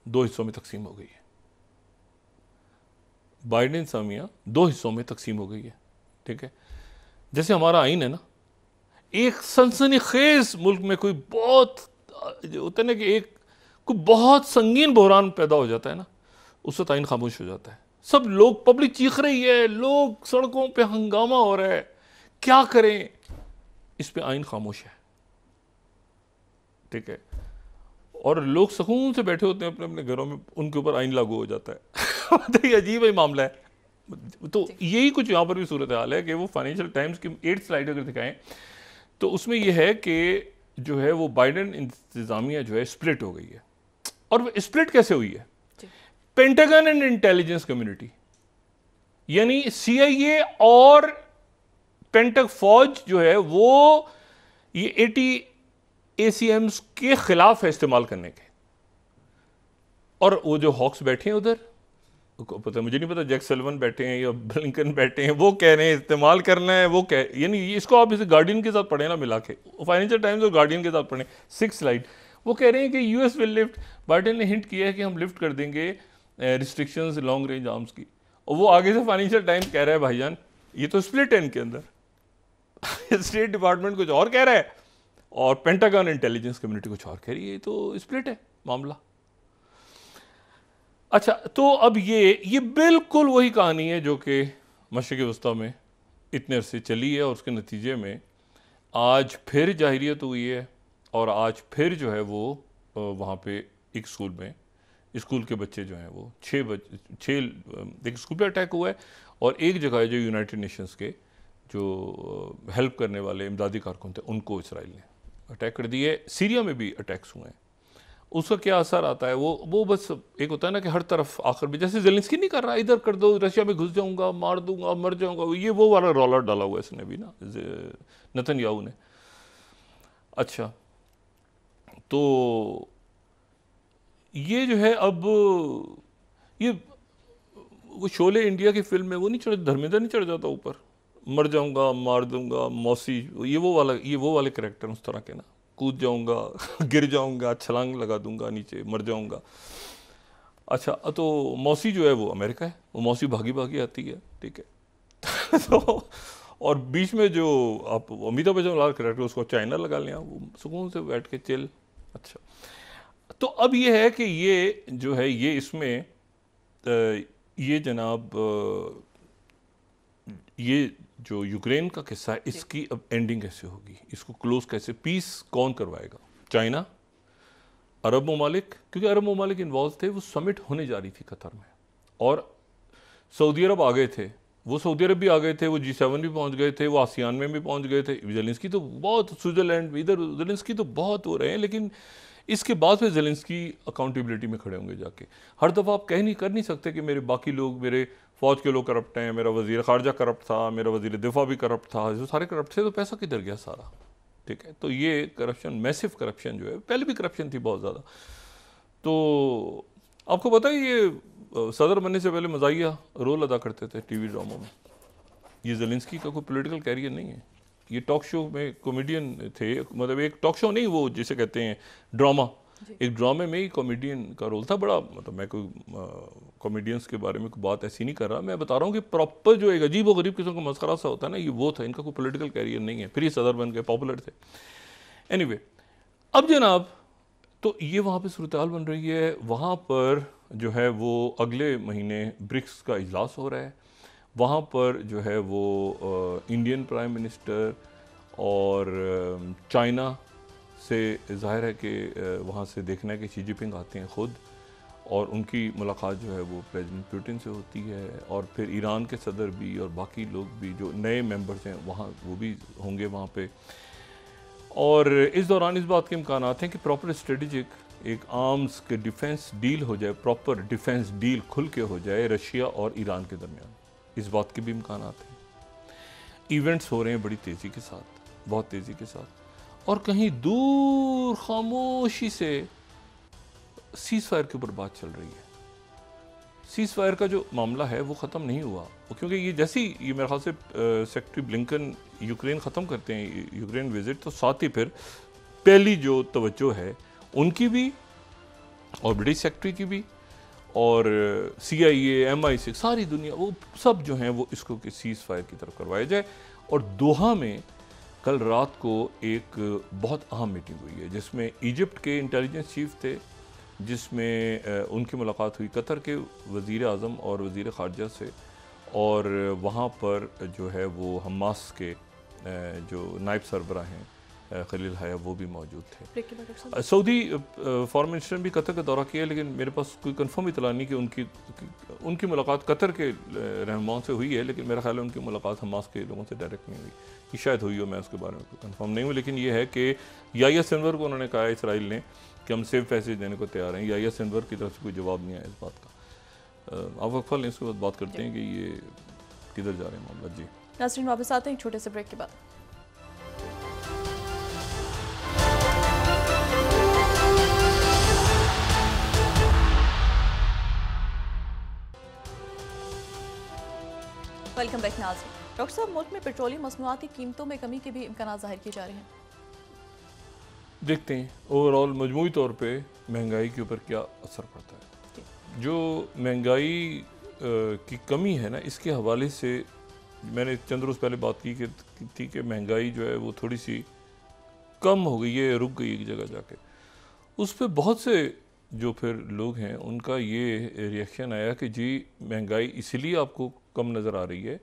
2 हिस्सों में तकसीम हो गई है। बाइडेन इंतजामिया 2 हिस्सों में तकसीम हो गई है। ठीक है, जैसे हमारा आइन है ना, एक सनसनीखेज मुल्क में कोई बहुत होता है ना कि एक कोई बहुत संगीन बहरान पैदा हो जाता है ना, उस वक्त आइन खामोश हो जाता है। सब लोग, पब्लिक चीख रही है, लोग सड़कों पे हंगामा हो रहा है, क्या करें, इस पे आइन खामोश है। ठीक है, और लोग सुकून से बैठे होते हैं अपने अपने घरों में, उनके ऊपर आइन लागू हो जाता है। तो ये अजीब ही मामला है। तो यही कुछ यहाँ पर भी सूरत हाल है कि वो फाइनेंशियल टाइम्स की 8th स्लाइड अगर दिखाएं तो उसमें यह है कि जो है वो बाइडेन इंतजामिया जो है स्प्लिट हो गई है। और स्प्लिट कैसे हुई है? पेंटागन एंड इंटेलिजेंस कम्युनिटी, यानी CIA और पेंटक फौज जो है वो ये 80 ACMs के खिलाफ है इस्तेमाल करने के। और वो जो हॉक्स बैठे हैं उधर, पता मुझे नहीं पता, जैक सल्वन बैठे हैं या ब्लिंकन बैठे हैं, वो कह रहे हैं इस्तेमाल करना है, वो कह, यानी इसको आप इसे गार्डियन के साथ पढ़े ना मिला के, फाइनेंशियल टाइम्स और गार्डियन के साथ पढ़ें। 6th स्लाइड वो कह रहे हैं कि यूएस विल लिफ्ट, बाइडेन ने हिंट किया है कि हम लिफ्ट कर देंगे रिस्ट्रिक्शंस लॉन्ग रेंज आर्म्स की। और वो आगे से फाइनेंशियल टाइम्स कह रहा है भाईजान ये तो स्प्लिट है इनके अंदर। स्टेट डिपार्टमेंट कुछ और कह रहा है और पेंटागन इंटेलिजेंस कम्युनिटी कुछ और कह रही है, तो स्प्लिट है मामला। अच्छा, तो अब ये बिल्कुल वही कहानी है जो कि मशरिक़ वस्ता में इतने अरसे चली है और उसके नतीजे में आज फिर जाहिरियत हुई है और आज फिर जो है वो वहाँ पे एक स्कूल में, स्कूल के बच्चे जो हैं वो एक स्कूल पे अटैक हुआ है और एक जगह जो यूनाइटेड नेशंस के जो हेल्प करने वाले इमदादी कारकुन थे उनको इसराइल ने अटैक कर दिए। सीरिया में भी अटैक्स हुए हैं। उसका क्या असर आता है, वो बस एक होता है ना कि हर तरफ आखिर में, जैसे ज़ेलेंस्की नहीं कर रहा, इधर कर दो, रशिया में घुस जाऊंगा, मार दूंगा, मर जाऊंगा, ये वो वाला रौला डाला हुआ है इसने भी ना, नेतन्याहू ने। अच्छा, तो ये जो है अब ये वो शोले इंडिया की फिल्म में वो नहीं चढ़, धर्मेंद्र नहीं चढ़ जाता ऊपर, मर जाऊंगा, मार दूंगा, मौसी, ये वो वाले कैरेक्टर उस तरह के ना, कूद जाऊंगा, गिर जाऊंगा, छलांग लगा दूंगा नीचे, मर जाऊंगा। अच्छा, तो मौसी जो है वो अमेरिका है, वो मौसी भागी भागी आती है, ठीक है। तो और बीच में जो आप अमिताभ बच्चन वाला कैरेक्टर उसको चाइना लगा लिया, वो सुकून से बैठ के चिल। अच्छा, तो अब ये है कि ये जो है ये इसमें ये जनाब ये जो यूक्रेन का किस्सा है इसकी अब एंडिंग कैसे होगी, इसको क्लोज कैसे, पीस कौन करवाएगा? चाइना, अरब ममालिक, क्योंकि अरब ममालिक इन्वॉल्व थे, वो समिट होने जा रही थी कतर में और सऊदी अरब आ गए थे, वो सऊदी अरब भी आ गए थे, वो G7 भी पहुंच गए थे, वो आसियान में भी पहुंच गए थे। ज़ेलेंस्की तो बहुत, स्विट्ज़रलैंड इधर ज़ेलेंस्की तो बहुत हो रहे हैं, लेकिन इसके बाद फिर ज़ेलेंस्की अकाउंटेबिलिटी में खड़े होंगे जाके। हर दफ़ा आप कर नहीं सकते कि मेरे बाकी लोग, मेरे फ़ौज के लोग करप्ट हैं, मेरा वज़ीर ख़ारजा करप्ट था, मेरा वज़ीर दिफा भी करप्ट था, जो सारे करप्ट थे, तो पैसा किधर गया सारा, ठीक है। तो ये करप्शन, मैसिव करप्शन जो है, पहले भी करप्शन थी बहुत ज़्यादा। तो आपको पता है ये सदर बनने से पहले मज़ाहिया रोल अदा करते थे टीवी ड्रामों में। ये ज़ेलेंस्की का कोई पॉलिटिकल कैरियर नहीं है, ये टॉक शो में कॉमेडियन थे, मतलब एक टॉक शो नहीं, वो जिसे कहते हैं ड्रामा, एक ड्रामे में ही कॉमेडियन का रोल था। बड़ा, मतलब मैं कोई कॉमेडियंस के बारे में कोई बात ऐसी नहीं कर रहा, मैं बता रहा हूँ कि प्रॉपर जो एक अजीब व गरीब किस्म का मस्करा सा होता है ना, ये वो था, इनका कोई पॉलिटिकल कैरियर नहीं है, फिर ये सदर बन गए, पॉपुलर थे। एनीवे, अब जनाब तो ये वहाँ पे सूरत हाल बन रही है, वहाँ पर जो है वो अगले महीने ब्रिक्स का इजलास हो रहा है, वहाँ पर जो है वो इंडियन प्राइम मिनिस्टर और चाइना से ज़ाहिर है कि वहाँ से देखना है कि शी जिनपिंग आते हैं ख़ुद, और उनकी मुलाकात जो है वो प्रेसिडेंट पुतिन से होती है, और फिर ईरान के सदर भी और बाकी लोग भी जो नए मेंबर्स हैं वहाँ, वो भी होंगे वहाँ पे। और इस दौरान इस बात के इम्कान हैं कि प्रॉपर स्ट्रेटजिक एक आर्म्स के डिफेंस डील हो जाए, प्रॉपर डिफेंस डील खुल के हो जाए रशिया और ईरान के दरमियान, इस बात के भी इम्कान हैं। इवेंट्स हो रहे हैं बड़ी तेज़ी के साथ, बहुत तेज़ी के साथ, और कहीं दूर खामोशी से सीज़ फायर के ऊपर बात चल रही है। सीज़ फायर का जो मामला है वो ख़त्म नहीं हुआ, क्योंकि ये जैसे ही ये मेरे ख्याल से सेक्रेटरी ब्लिंकन यूक्रेन ख़त्म करते हैं यूक्रेन विज़िट, तो साथ ही फिर पहली जो तवज्जो है उनकी भी और ब्रिटिश सेक्रेटरी की भी और CIA, MI6, सारी दुनिया, वो सब जो हैं वो इसको कि सीज़ फायर की तरफ करवाया जाए। और दोहा में कल रात को एक बहुत अहम मीटिंग हुई है जिसमें इजिप्ट के इंटेलिजेंस चीफ थे, जिसमें उनकी मुलाकात हुई कतर के वज़ीर आज़म और वज़ीर ख़ारजा से, और वहाँ पर जो है वो हमास के जो नायब सरबराह हैं खलील हया, वो भी मौजूद थे। सऊदी फॉरेन मिनिस्टर ने भी कतर का दौरा किया, लेकिन मेरे पास कोई कंफर्म इतला नहीं कि उनकी मुलाकात कतर के रहनुमाओं से हुई है, लेकिन मेरा ख्याल है उनकी मुलाकात हमास के लोगों से डायरेक्ट नहीं हुई, कि शायद हुई हो, मैं उसके बारे में कोई कंफर्म नहीं हूँ। लेकिन ये है कि याह्या सिनवर को उन्होंने कहा है इसराइल ने कि हम सेफ पैसेज देने को तैयार हैं। याह्या सिनवर की तरफ से कोई जवाब नहीं आया इस बात का। आप वक्फा लें, इसके बाद बात करते हैं कि ये किधर जा रहे हैं मामला। जी नाज़रीन, वापस आते हैं एक छोटे से ब्रेक के बाद। वेलकम बैक नाज़रीन। डॉक्टर साहब, मुल्क में पेट्रोलियम मसनूआती कीमतों में कमी के भी इम्कान ज़ाहिर किए जा रहे हैं। देखते हैं ओवरऑल मजमूई तौर पे महंगाई के ऊपर क्या असर पड़ता है। जो महंगाई की कमी है ना, इसके हवाले से मैंने चंद रोज़ पहले बात की थी कि महंगाई जो है वो थोड़ी सी कम हो गई है, रुक गई एक जगह जाके। उस पर बहुत से जो फिर लोग हैं उनका ये रिएक्शन आया कि जी महंगाई इसलिए आपको कम नज़र आ रही है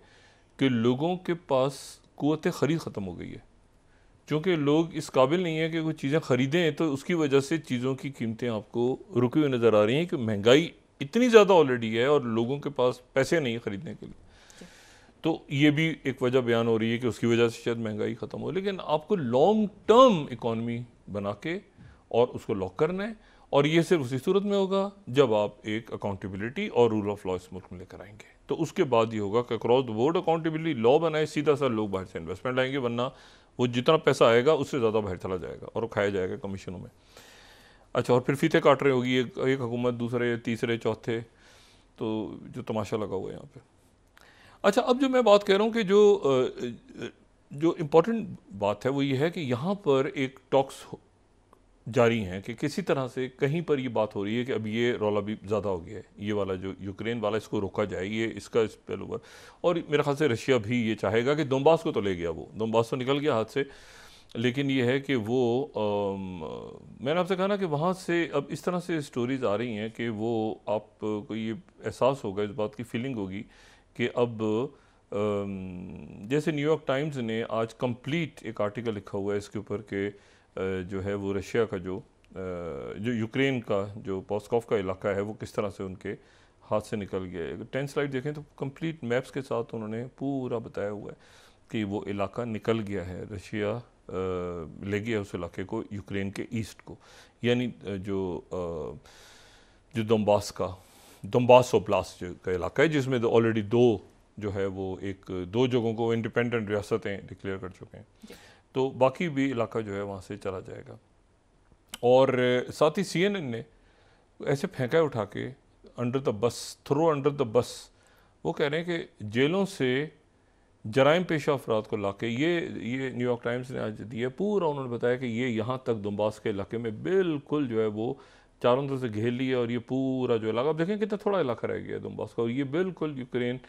कि लोगों के पास क़ुव्वत ख़रीद ख़त्म हो गई है, क्योंकि लोग इस काबिल नहीं है कि कोई चीज़ें ख़रीदें, तो उसकी वजह से चीज़ों की कीमतें आपको रुकी हुई नज़र आ रही हैं कि महंगाई इतनी ज़्यादा ऑलरेडी है और लोगों के पास पैसे नहीं ख़रीदने के लिए। तो ये भी एक वजह बयान हो रही है कि उसकी वजह से शायद महंगाई ख़त्म हो, लेकिन आपको लॉन्ग टर्म इकॉनमी बना के और उसको लॉक करना है, और ये सिर्फ उसी सूरत में होगा जब आप एक अकाउंटेबिलिटी और रूल ऑफ लॉ इस मुल्क में लेकर आएंगे। तो उसके बाद ये होगा कि across the board accountability law बनाए, सीधा सा लोग बाहर से इन्वेस्टमेंट लाएंगे, वरना वो जितना पैसा आएगा उससे ज़्यादा बाहर चला जाएगा और वो खाया जाएगा कमीशनों में। अच्छा, और फिर फीते काट रहे होगी एक हुकूमत दूसरे तीसरे चौथे, तो जो तमाशा लगा हुआ है यहाँ पे। अच्छा, अब जो मैं बात कह रहा हूँ कि जो इम्पोर्टेंट बात है वो ये है कि यहाँ पर एक टॉक्स जारी हैं कि किसी तरह से कहीं पर ये बात हो रही है कि अब ये रौला भी ज़्यादा हो गया है, ये वाला जो यूक्रेन वाला, इसको रोका जाए, ये इसका इस पहलू पर। और मेरे ख्याल से रशिया भी ये चाहेगा कि दोनबास को तो ले गया, वो दोनबास तो निकल गया हाथ से, लेकिन ये है कि वो मैंने आपसे कहा ना कि वहाँ से अब इस तरह से स्टोरीज़ आ रही हैं कि वो आपको ये एहसास होगा, इस बात की फीलिंग होगी कि अब जैसे न्यूयॉर्क टाइम्स ने आज कंप्लीट एक आर्टिकल लिखा हुआ है इसके ऊपर कि जो है वो रशिया का जो यूक्रेन का जो पॉस्कॉफ का इलाका है वो किस तरह से उनके हाथ से निकल गया है। 10 स्लाइड देखें तो कंप्लीट मैप्स के साथ उन्होंने पूरा बताया हुआ है कि वो इलाका निकल गया है, रशिया ले गया उस इलाके को यूक्रेन के ईस्ट को, यानी जो दोनबास ओब्लास्ट का इलाका है, जिसमें ऑलरेडी जो है वो दो जगहों को इंडिपेंडेंट रियासतें डिक्लेयर कर चुके हैं, तो बाकी भी इलाका जो है वहाँ से चला जाएगा। और साथ ही CNN ने ऐसे फेंका है उठा के अंडर द बस, वो कह रहे हैं कि जेलों से जराइम पेशा अफराद को लाके, ये न्यूयॉर्क टाइम्स ने आज दिया पूरा, उन्होंने बताया कि ये यहाँ तक दोनबास के इलाके में बिल्कुल जो है वो चारों तरफ से घेर लिया, और ये पूरा जो इलाका, आप देखें कितना थोड़ा इलाका रह गया है दोनबास का, और ये बिल्कुल यूक्रेन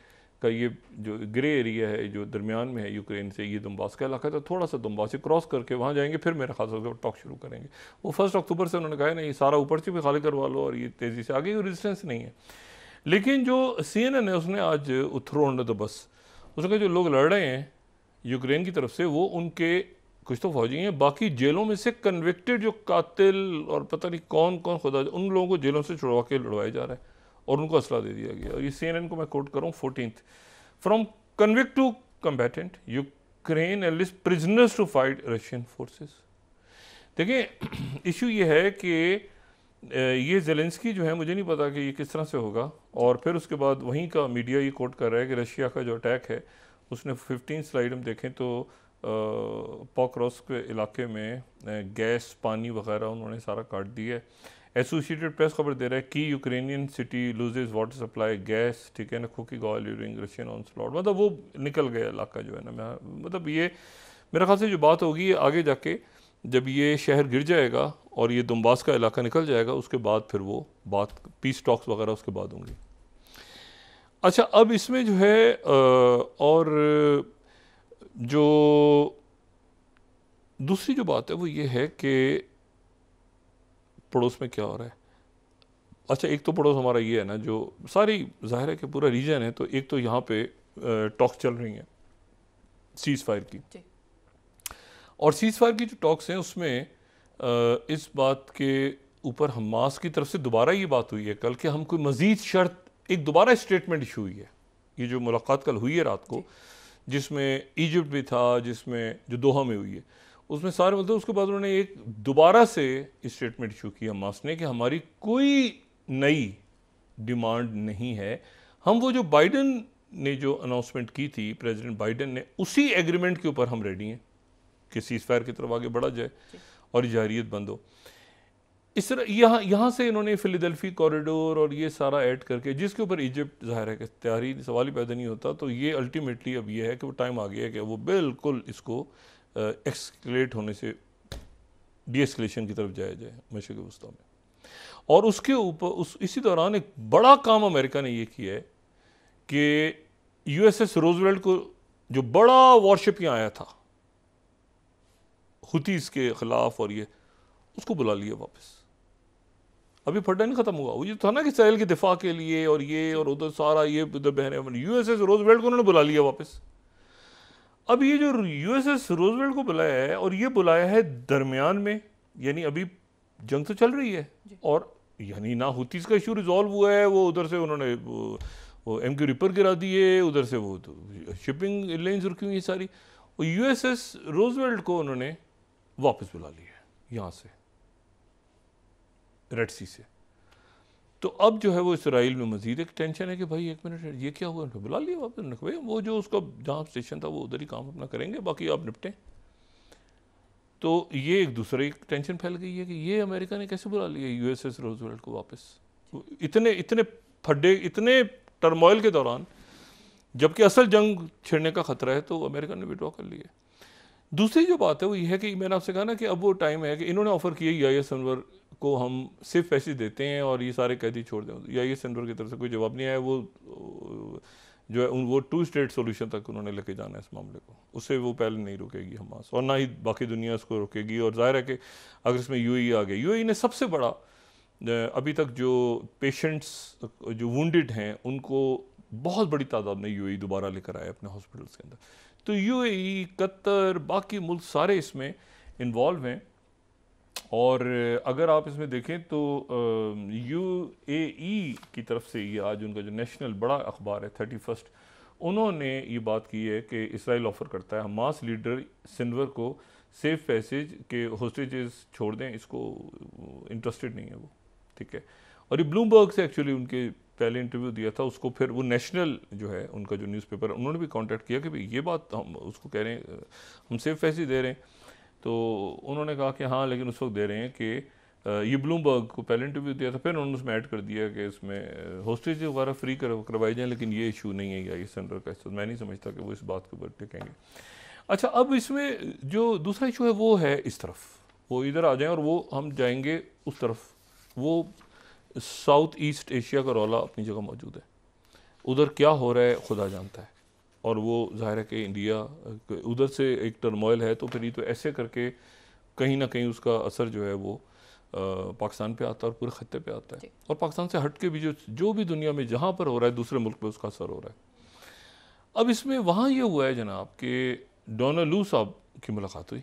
का ये जो ग्रे एरिया है जो दरमियान में है यूक्रेन से, ये दोनबास का इलाका है। तो थोड़ा सा दोनबास से क्रॉस करके वहाँ जाएंगे, फिर मेरे ख्याल से टॉक शुरू करेंगे। वो 1 अक्टूबर से उन्होंने कहा है ना, ये सारा ऊपर से भी खाली करवा लो और ये तेज़ी से आगे, रेजिस्टेंस नहीं है। लेकिन जो CNN है उसने आज थ्रो अंडर द बस, उसने कहा जो लोग लड़ रहे हैं यूक्रेन की तरफ से वो उनके कुछ तो फौजी हैं, बाकी जेलों में से कन्विक्टेड जो कातिल और पता नहीं कौन कौन खुदा, उन लोगों को जेलों से छुड़वा के लड़वाया जा रहा है और उनको असला दे दिया गया। और ये CNN को मैं कोट करूँ 14th, from convict to combatant Ukraine enlists prisoners to fight Russian forces. देखिए इशू ये है कि ये ज़ेलेंस्की जो है, मुझे नहीं पता कि ये किस तरह से होगा। और फिर उसके बाद वहीं का मीडिया ये कोट कर रहा है कि रशिया का जो अटैक है उसने 15 स्लाइड हम देखें तो पॉक्रोस्क के इलाके में गैस पानी वगैरह उन्होंने सारा काट दिया है। एसोसिएटेड प्रेस खबर दे रहा है कि Ukrainian city loses water supply, gas, ठीक है ना, cooking oil during Russian onslaught, मतलब वो निकल गया इलाका जो है ना। मतलब ये मेरे ख्याल से जो बात होगी आगे जाके जब ये शहर गिर जाएगा और ये दोनबास का इलाका निकल जाएगा, उसके बाद फिर वो बात पीस टॉक्स वगैरह उसके बाद होंगी। अच्छा, अब इसमें जो है और जो दूसरी जो बात है वो ये है कि पड़ोस में क्या हो रहा है। अच्छा, एक तो पड़ोस हमारा ये है ना, जो सारी जाहिर है कि पूरा रीजन है, तो एक तो यहाँ पे टॉक्स चल रही हैं सीज़ फायर की, और सीज़ फायर की जो टॉक्स हैं उसमें इस बात के ऊपर हमास की तरफ से दोबारा ये बात हुई है कल कि हम कोई मज़ीद शर्त, एक दोबारा स्टेटमेंट इशू हुई है। ये जो मुलाकात कल हुई है रात को, जिसमें इजिप्ट भी था, जिसमें जो दोहा में हुई है, उसमें सारे मतलब उसके बाद उन्होंने एक दोबारा से स्टेटमेंट इशू की हमास ने कि हमारी कोई नई डिमांड नहीं है, हम वो जो बाइडन ने जो अनाउंसमेंट की थी, प्रेसिडेंट बाइडन ने, उसी एग्रीमेंट के ऊपर हम रेडी हैं कि सीज़ फायर की तरफ आगे बढ़ा जाए और जारियत बंद हो। इस तरह यहाँ से इन्होंने फिलाडेल्फी कॉरिडोर और ये सारा ऐड करके, जिसके ऊपर इजिप्ट जाहिर है कि तैयारी सवाल ही पैदा नहीं होता, तो ये अल्टीमेटली अब ये है कि वो टाइम आ गया है कि वो बिल्कुल इसको एक्सक्लेट होने से डीएस्केलेशन की तरफ जाया जाए मशरिक़ वस्ता में। और उसके ऊपर इसी दौरान एक बड़ा काम अमेरिका ने ये किया है कि USS रोजवेल्ट को जो बड़ा वॉरशिप यहाँ आया था हुतीस के खिलाफ, और ये उसको बुला लिया वापस। अभी फड्डा नहीं खत्म हुआ, वो ये था ना कि इसराइल के दिफा के लिए और ये और उधर सारा ये उधर बहने, यूएसएस रोजवेल्ट को उन्होंने बुला लिया वापस। अब ये जो यूएसएस रोजवेल्ट को बुलाया है, और ये बुलाया है दरमियान में, यानी अभी जंग तो चल रही है, और यानी ना हुतीस का इशू रिजॉल्व हुआ है, वो उधर से उन्होंने वो MQ रिपर गिरा दिए, उधर से वो तो शिपिंग लाइन्स रुकी हुई सारी, और यूएसएस रोजवेल्ट को उन्होंने वापस बुला लिया है यहाँ से, रेड सी से। तो अब जो है वो इसराइल में मजीद एक टेंशन है कि भाई एक मिनट ये क्या हुआ, उनको बुला लिया वापस, भाई वो जो उसका जहाँ स्टेशन था वो उधर ही काम अपना करेंगे, बाकी आप निपटें। तो ये एक दूसरे टेंशन फैल गई है कि ये अमेरिका ने कैसे बुला लिया यूएसएस रोजवेल्ट को वापस, इतने इतने फड्डे, इतने टर्मोइल के दौरान, जबकि असल जंग छिड़ने का खतरा है, तो अमेरिका ने विड्रॉ कर लिया। दूसरी जो बात है वो ये है कि मैंने आपसे कहा ना कि अब वो टाइम है कि इन्होंने ऑफर किया याहिया सिन्वर को हम सिर्फ पैसे देते हैं और ये सारे कैदी छोड़ दें। याहिया सिन्वर की तरफ से कोई जवाब नहीं आया। वो जो है वो 2 स्टेट सोल्यूशन तक उन्होंने लेके जाना है इस मामले को, उससे वो पहले नहीं रुकेगी हमास, और ना ही बाकी दुनिया इसको रुकेगी। और जाहिर है कि अगर इसमें यूएई आ गया, यूएई ने सबसे बड़ा अभी तक जो पेशेंट्स जो वुंडेड हैं उनको बहुत बड़ी तादाद में यूएई दोबारा लेकर आया अपने हॉस्पिटल्स के अंदर। तो यूएई, कतर, बाकी मुल्क सारे इसमें इन्वॉल्व हैं। और अगर आप इसमें देखें तो यूएई की तरफ से ये आज उनका जो नेशनल बड़ा अखबार है 31, उन्होंने ये बात की है कि इसराइल ऑफर करता है हमास लीडर सिन्वर को सेफ पैसेज के होस्टेजेस छोड़ दें, इसको इंटरेस्टेड नहीं है वो, ठीक है। और ये ब्लूमबर्ग से एक्चुअली उनके पहले इंटरव्यू दिया था, उसको फिर वो नेशनल जो है उनका जो न्यूज़पेपर, उन्होंने भी कांटेक्ट किया कि भाई ये बात हम उसको कह रहे हैं हम सेफ पैसेज दे रहे हैं, तो उन्होंने कहा कि हाँ लेकिन उस वक्त दे रहे हैं कि ये ब्लूमबर्ग को पहले इंटरव्यू दिया था, फिर उन्होंने उसमें ऐड कर दिया कि इसमें होस्टेज वगैरह फ्री करवाई जाए, लेकिन ये इशू नहीं है ये सेंटर का। तो मैं नहीं समझता कि वो इस बात के ऊपर टिकेंगे। अच्छा, अब इसमें जो दूसरा इशू है वो है इस तरफ, वो इधर आ जाएं और वो हम जाएंगे उस तरफ। वो साउथ ईस्ट एशिया का रौला अपनी जगह मौजूद है, उधर क्या हो रहा है खुदा जानता है। और वो जाहिर है कि इंडिया उधर से एक टर्मोइल है, तो फिर ये तो ऐसे करके कहीं ना कहीं उसका असर जो है वो पाकिस्तान पे आता है और पूरे खत्ते पे आता है। और पाकिस्तान से हट के भी जो भी दुनिया में जहाँ पर हो रहा है दूसरे मुल्क पे उसका असर हो रहा है। अब इसमें वहाँ ये हुआ है जनाब कि डोनाल्ड लू साहब की मुलाकात हुई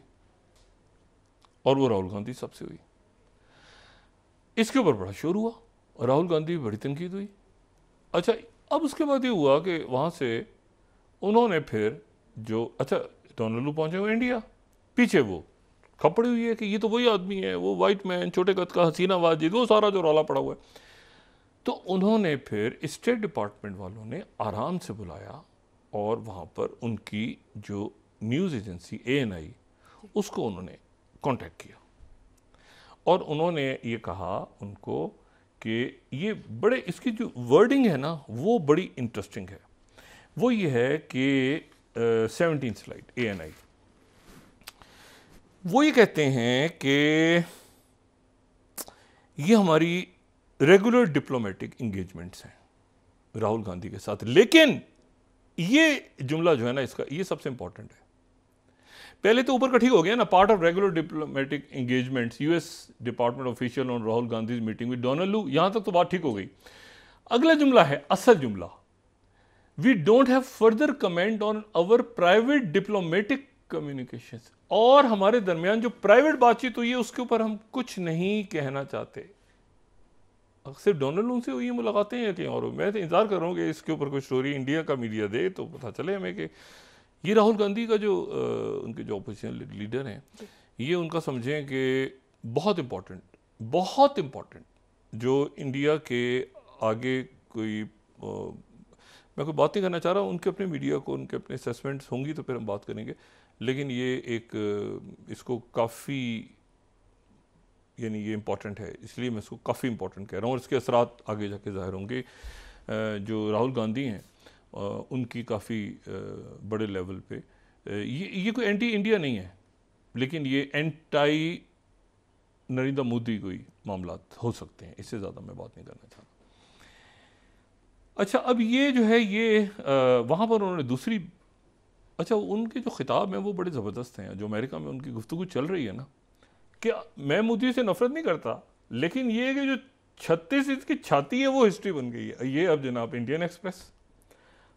और वो राहुल गांधी साहब से हुई। इसके ऊपर बड़ा शोर हुआ, राहुल गांधी बड़ी तनकीद हुई। अच्छा, अब उसके बाद ये हुआ कि वहाँ से उन्होंने फिर जो डोनाल्ड लू पहुँचे हुए इंडिया, पीछे वो खपड़ी हुई है कि ये तो वही आदमी है, वो वाइट मैन, छोटे कद का, हसीना वाजिद, वो सारा जो रौला पड़ा हुआ है। तो उन्होंने फिर स्टेट डिपार्टमेंट वालों ने आराम से बुलाया और वहाँ पर उनकी जो न्यूज़ एजेंसी ANI उसको उन्होंने कांटेक्ट किया और उन्होंने ये कहा उनको कि ये बड़े, इसकी जो वर्डिंग है ना वो बड़ी इंटरेस्टिंग है। वो ये है कि 17 स्लाइड ANI, वो ये कहते हैं कि ये हमारी रेगुलर डिप्लोमेटिक इंगेजमेंट्स हैं राहुल गांधी के साथ, लेकिन ये जुमला जो है ना इसका, ये सबसे इंपॉर्टेंट है। पहले तो ऊपर का ठीक हो गया ना, part of regular diplomatic engagements US department official on Rahul Gandhi meeting with Donald लू, यहां तक तो बात ठीक हो गई। अगला जुमला है असल जुमला, we don't have further comment on our private diplomatic communications, और हमारे दरमियान जो प्राइवेट बातचीत हुई है उसके ऊपर हम कुछ नहीं कहना चाहते। सिर्फ डोनाल्ड लू से हुई मुलाकातें या कहीं और? मैं तो इंतजार कर रहा हूँ कि इसके ऊपर कोई स्टोरी इंडिया का मीडिया दे तो पता चले हमें कि ये राहुल गांधी का जो उनके जो अपोजिशन लीडर हैं, ये उनका समझें कि बहुत इम्पोर्टेंट जो इंडिया के आगे कोई मैं कोई बात नहीं करना चाह रहा हूँ, उनके अपने मीडिया को उनके अपने असेसमेंट्स होंगी तो फिर हम बात करेंगे, लेकिन ये एक इसको काफ़ी यानी ये इम्पॉर्टेंट है, इसलिए मैं इसको काफ़ी इम्पॉर्टेंट कह रहा हूँ और इसके असरात आगे जाके ज़ाहिर होंगे। जो राहुल गांधी हैं उनकी काफ़ी बड़े लेवल पे ये कोई एंटी इंडिया नहीं है, लेकिन ये एंटाई नरेंद्र मोदी कोई मामला हो सकते हैं, इससे ज़्यादा मैं बात नहीं करना चाहता। अच्छा, अब ये जो है ये वहाँ पर उन्होंने दूसरी अच्छा, उनके जो खिताब हैं वो बड़े ज़बरदस्त हैं। जो अमेरिका में उनकी गुफ्तगू चल रही है ना, कि मैं मोदी से नफरत नहीं करता, लेकिन ये कि जो 36 इंच की छाती है वो हिस्ट्री बन गई है। ये अब जनाब इंडियन एक्सप्रेस,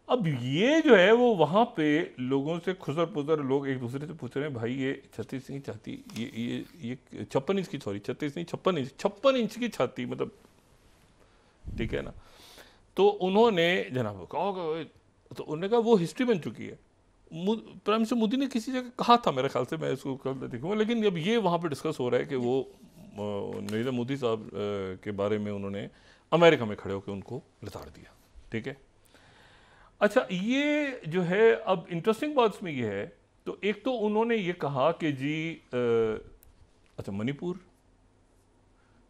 अब ये जो है वो वहाँ पे लोगों से खुसर पुसर लोग एक दूसरे से पूछ रहे हैं, भाई ये 36 इंच छाती, ये 56 इंच की, सॉरी 36 नहीं 56 इंच की छाती, मतलब ठीक है ना। तो उन्होंने जनाब कहा, तो उन्होंने कहा वो हिस्ट्री बन चुकी है। प्राइम मिनिस्टर मोदी ने किसी जगह कहा था मेरे ख्याल से, मैं इसको कल देखूंगा, लेकिन अब ये वहाँ पे डिस्कस हो रहा है कि वो नरेंद्र मोदी साहब के बारे में उन्होंने अमेरिका में खड़े होकर उनको लताड़ दिया। ठीक है, अच्छा ये जो है अब इंटरेस्टिंग बात इसमें ये है, तो एक तो उन्होंने ये कहा कि जी अच्छा मणिपुर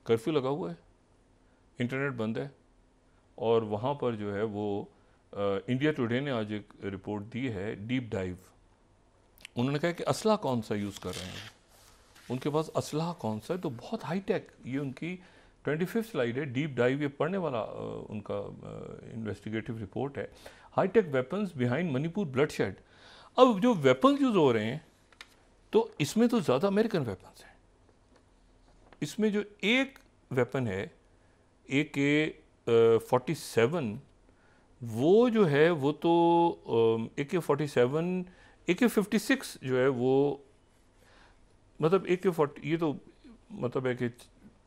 कर्फ्यू लगा हुआ है, इंटरनेट बंद है, और वहाँ पर जो है वो इंडिया टुडे ने आज एक रिपोर्ट दी है, डीप डाइव। उन्होंने कहा कि असला कौन सा यूज़ कर रहे हैं, उनके पास असला कौन सा है, तो बहुत हाई टेक, ये उनकी 25th स्लाइड है, डीप डाइव, ये पढ़ने वाला उनका इन्वेस्टिगेटिव रिपोर्ट है, high tech weapons behind Manipur bloodshed. अब जो वेपन्स यूज हो रहे हैं, तो इसमें तो ज़्यादा अमेरिकन वेपन्स हैं। इसमें जो एक वेपन है AK-47, वो जो है वो तो AK-47, AK-56 जो है वो मतलब AK-40, ये तो मतलब है कि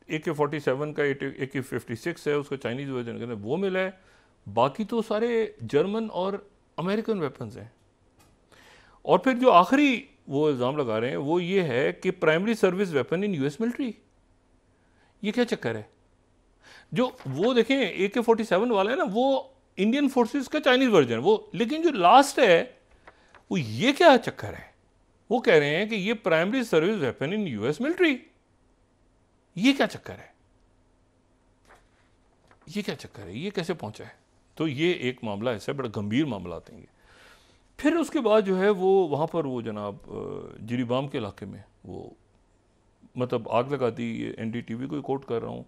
AK-47 का AK-56 है, उसका चाइनीज़ वर्जन कहते हैं, वो मिला है। बाकी तो सारे जर्मन और अमेरिकन वेपन्स हैं। और फिर जो आखिरी वो इल्ज़ाम लगा रहे हैं वो ये है कि primary service weapon in US military. ये क्या चक्कर है? जो वो देखें AK-47 वाला है ना, वो इंडियन फोर्सेस का चाइनीज़ वर्जन वो, लेकिन जो लास्ट है वो ये क्या चक्कर है? वो कह रहे हैं कि ये primary service weapon in US military. ये क्या चक्कर है? ये क्या चक्कर है? ये कैसे पहुंचा है? तो ये एक मामला ऐसा है, बड़ा गंभीर मामला आते हैं। फिर उसके बाद जो है वो वहाँ पर वो जनाब जिरीबाम के इलाके में वो मतलब आग लगा दी, NDTV को कोट कर रहा हूँ,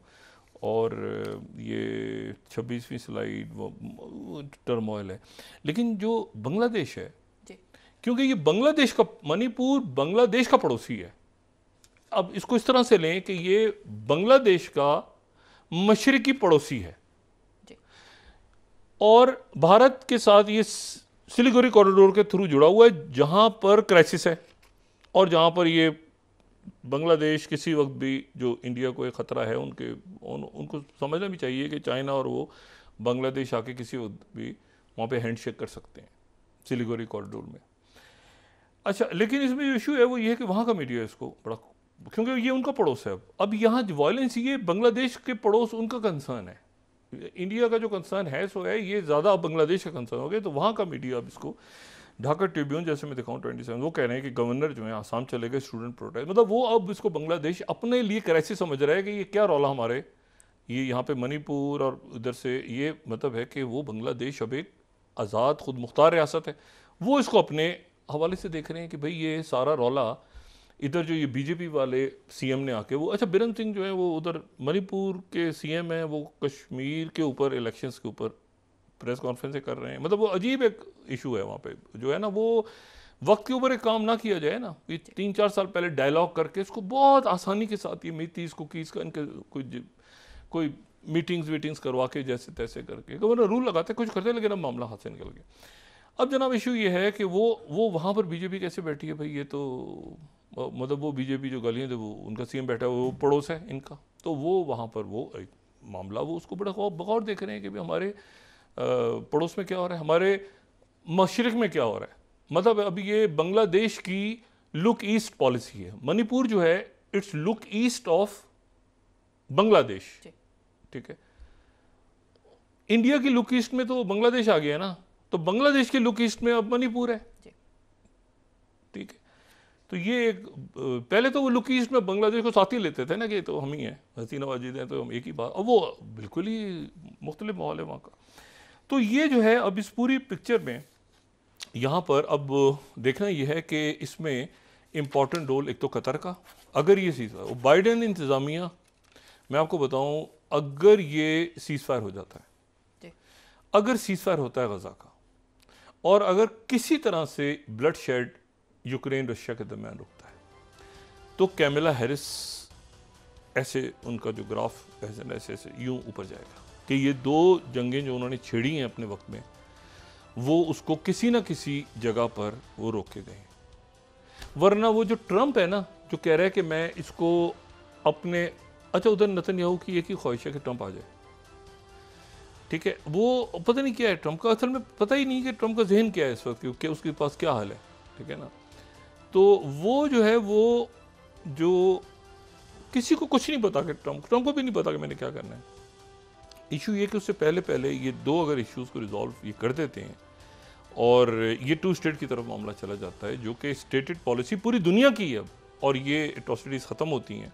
और ये 26वीं स्लाइड वो टर्मोइल है। लेकिन जो बांग्लादेश है, क्योंकि ये बांग्लादेश का, मणिपुर बांग्लादेश का पड़ोसी है, अब इसको इस तरह से लें कि ये बांग्लादेश का मशरिकी पड़ोसी है, और भारत के साथ ये सिलीगुड़ी कॉरिडोर के थ्रू जुड़ा हुआ है, जहां पर क्राइसिस है, और जहां पर ये बांग्लादेश किसी वक्त भी जो इंडिया को एक ख़तरा है, उनको समझना भी चाहिए कि चाइना और वो बांग्लादेश आके किसी वक्त भी वहाँ पे हैंडशेक कर सकते हैं सिलीगुड़ी कॉरिडोर में। अच्छा, लेकिन इसमें जो इशू है वो ये है कि वहाँ का मीडिया इसको बड़ा, क्योंकि ये उनका पड़ोस है। अब यहाँ वायलेंस, ये बांग्लादेश के पड़ोस उनका कंसर्न है, इंडिया का जो कंसर्न है सो है ये ज़्यादा बांग्लादेश का कंसर्न हो गया। तो वहाँ का मीडिया अब इसको, ढाका ट्रिब्यून जैसे मैं दिखाऊँ 27, वो कह रहे हैं कि गवर्नर जो है आसाम चले गए, स्टूडेंट प्रोटेस्ट, मतलब वो अब इसको बांग्लादेश अपने लिए क्राइसिस समझ रहा है कि ये क्या रौला हमारे, ये यहाँ पे मणिपुर और उधर से, ये मतलब है कि वो बांग्लादेश अब एक आज़ाद खुद मुख्तार रियासत है, वो इसको अपने हवाले से देख रहे हैं कि भाई ये सारा रौला इधर जो ये बीजेपी वाले CM ने आके वो, अच्छा बिरेन सिंह जो है वो उधर मणिपुर के CM हैं, वो कश्मीर के ऊपर इलेक्शंस के ऊपर प्रेस कॉन्फ्रेंसें कर रहे हैं, मतलब वो अजीब एक इशू है वहाँ पे जो है ना, वो वक्त के ऊपर एक काम ना किया जाए ना, ये 3-4 साल पहले डायलॉग करके इसको बहुत आसानी के साथ ये मीतीस कुकीज़ का इनके कोई मीटिंग्स करवा के जैसे तैसे करके गवर्नर रूल लगाते कुछ करते, लेकिन अब मामला हाथ से निकल गया। अब जनाब इशू ये है कि वो वहाँ पर बीजेपी कैसे बैठी है भाई, ये तो मतलब वो बीजेपी जो गलियाँ थे वो उनका CM बैठा है, वो पड़ोस है इनका, तो वो वहाँ पर वो एक मामला वो उसको बड़ा बगौर देख रहे हैं कि भाई हमारे पड़ोस में क्या हो रहा है, हमारे मशरिक में क्या हो रहा है। मतलब अभी ये बांग्लादेश की लुक ईस्ट पॉलिसी है, मणिपुर जो है it's look east of Bangladesh, ठीक है। इंडिया की लुक ईस्ट में तो बांग्लादेश आ गया ना, तो बांग्लादेश के लुक ईस्ट में अब मणिपुर है, ठीक है। तो ये एक, पहले तो वो लुक ईस्ट में बांग्लादेश को साथ ही लेते थे ना कि तो हम ही हैं, हसीना वाजिद हैं तो हम एक ही बात, अब वो बिल्कुल ही मुख्तलिफ माहौल है वहाँ का। तो ये जो है अब इस पूरी पिक्चर में यहाँ पर अब देखना ये है कि इसमें इम्पॉर्टेंट रोल एक तो कतर का, अगर ये सीज़ फायर, बाइडेन इंतज़ामिया, मैं आपको बताऊँ, अगर ये सीज़ फायर हो जाता है, अगर सीज़ फायर होता है गज़ा का, और अगर किसी तरह से ब्लड शेड यूक्रेन रशिया के दरमियान रुकता है तो कैमिला हैरिस ऐसे उनका जो ग्राफ ऐसे ऐसे यूं ऊपर जाएगा कि ये दो जंगें जो उन्होंने छेड़ी हैं अपने वक्त में, वो उसको किसी ना किसी जगह पर वो रोक के गए। वरना वो जो ट्रंप है ना, जो कह रहा है कि मैं इसको अपने, अच्छा उधर नेतन्याहू की एक ही ख्वाहिश है कि ट्रंप आ जाए, ठीक है, वो पता नहीं क्या है ट्रंप का, असल में पता ही नहीं कि ट्रंप का जहन क्या है इस वक्त, क्योंकि उसके पास क्या हाल है, ठीक है ना। तो वो जो है वो जो किसी को कुछ नहीं पता कि ट्रंप को भी नहीं पता कि मैंने क्या करना है। इशू ये कि उससे पहले ये दो अगर इश्यूज़ को रिजॉल्व ये कर देते हैं और ये टू स्टेट की तरफ मामला चला जाता है, जो कि स्टेटेड पॉलिसी पूरी दुनिया की है अब, और ये एट्रोसिटीज़ ख़त्म होती हैं,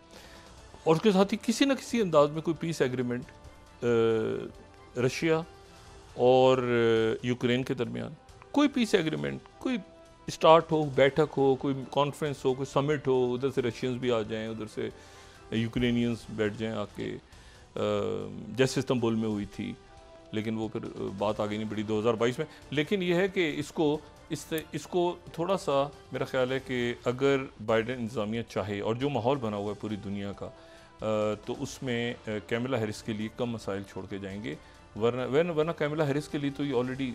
और उसके साथ ही किसी न किसी अंदाज में कोई पीस एग्रीमेंट रशिया और यूक्रेन के दरमियान कोई पीस एग्रीमेंट, कोई स्टार्ट हो, बैठक हो, कोई कॉन्फ्रेंस हो, कोई समिट हो, उधर से रशियंस भी आ जाएं, उधर से यूक्रेनियंस बैठ जाएं आके, जैसे इस्तांबुल में हुई थी, लेकिन वो फिर बात आगे नहीं बढ़ी 2022 में। लेकिन ये है कि इसको थोड़ा सा मेरा ख्याल है कि अगर बाइडेन इंतज़ामिया चाहे, और जो माहौल बना हुआ है पूरी दुनिया का, तो उसमें कैमिला हैरिस के लिए कम मसाइल छोड़ के जाएंगे। वरना कैमिला हैरिस के लिए तो ये ऑलरेडी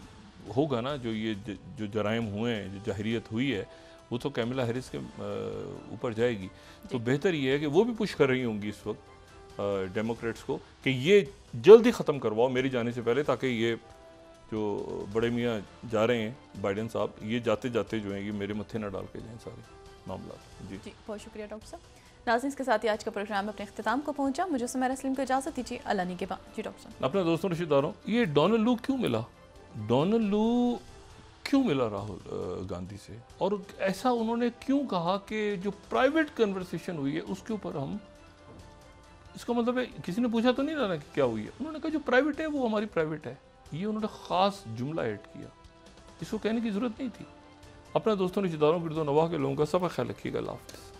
होगा ना, जो जराइम हुए हैं, जो जाहिरियत हुई है, वो तो कैमिला हैरिस के ऊपर जाएगी। तो बेहतर ये है कि वो भी पुश कर रही होंगी इस वक्त डेमोक्रेट्स को कि ये जल्दी ख़त्म करवाओ मेरी जाने से पहले, ताकि ये जो बड़े मियाँ जा रहे हैं बाइडेन साहब, ये जाते जाते जो है ये मेरे मत्थे ना डाल के जाएँ सारे मामला। जी बहुत शुक्रिया डॉक्टर साहब। नाज़रीन, इसके साथ ही आज का प्रोग्राम अपने इख्तिताम को पहुंचा। मुझे सुमेरा सलीम को इजाज़त दीजिए। अल्लाह ने के बाद। जी डॉक्टर साहब। अपने दोस्तों रिश्तेदारों, ये डोनाल्ड लू क्यों मिला? डोनाल्ड लू क्यों मिला राहुल गांधी से, और ऐसा उन्होंने क्यों कहा कि जो प्राइवेट कन्वर्सेशन हुई है उसके ऊपर हम, इसका मतलब है किसी ने पूछा तो नहीं ना कि क्या हुई है, उन्होंने कहा जो प्राइवेट है वो हमारी प्राइवेट है। ये उन्होंने ख़ास जुमला ऐड किया, इसको कहने की ज़रूरत नहीं थी। अपने दोस्तों रिश्तेदारों गिरदो नवाह के लोगों का सब ख्याल रखिएगा। अल्लाह हाफ़िज़।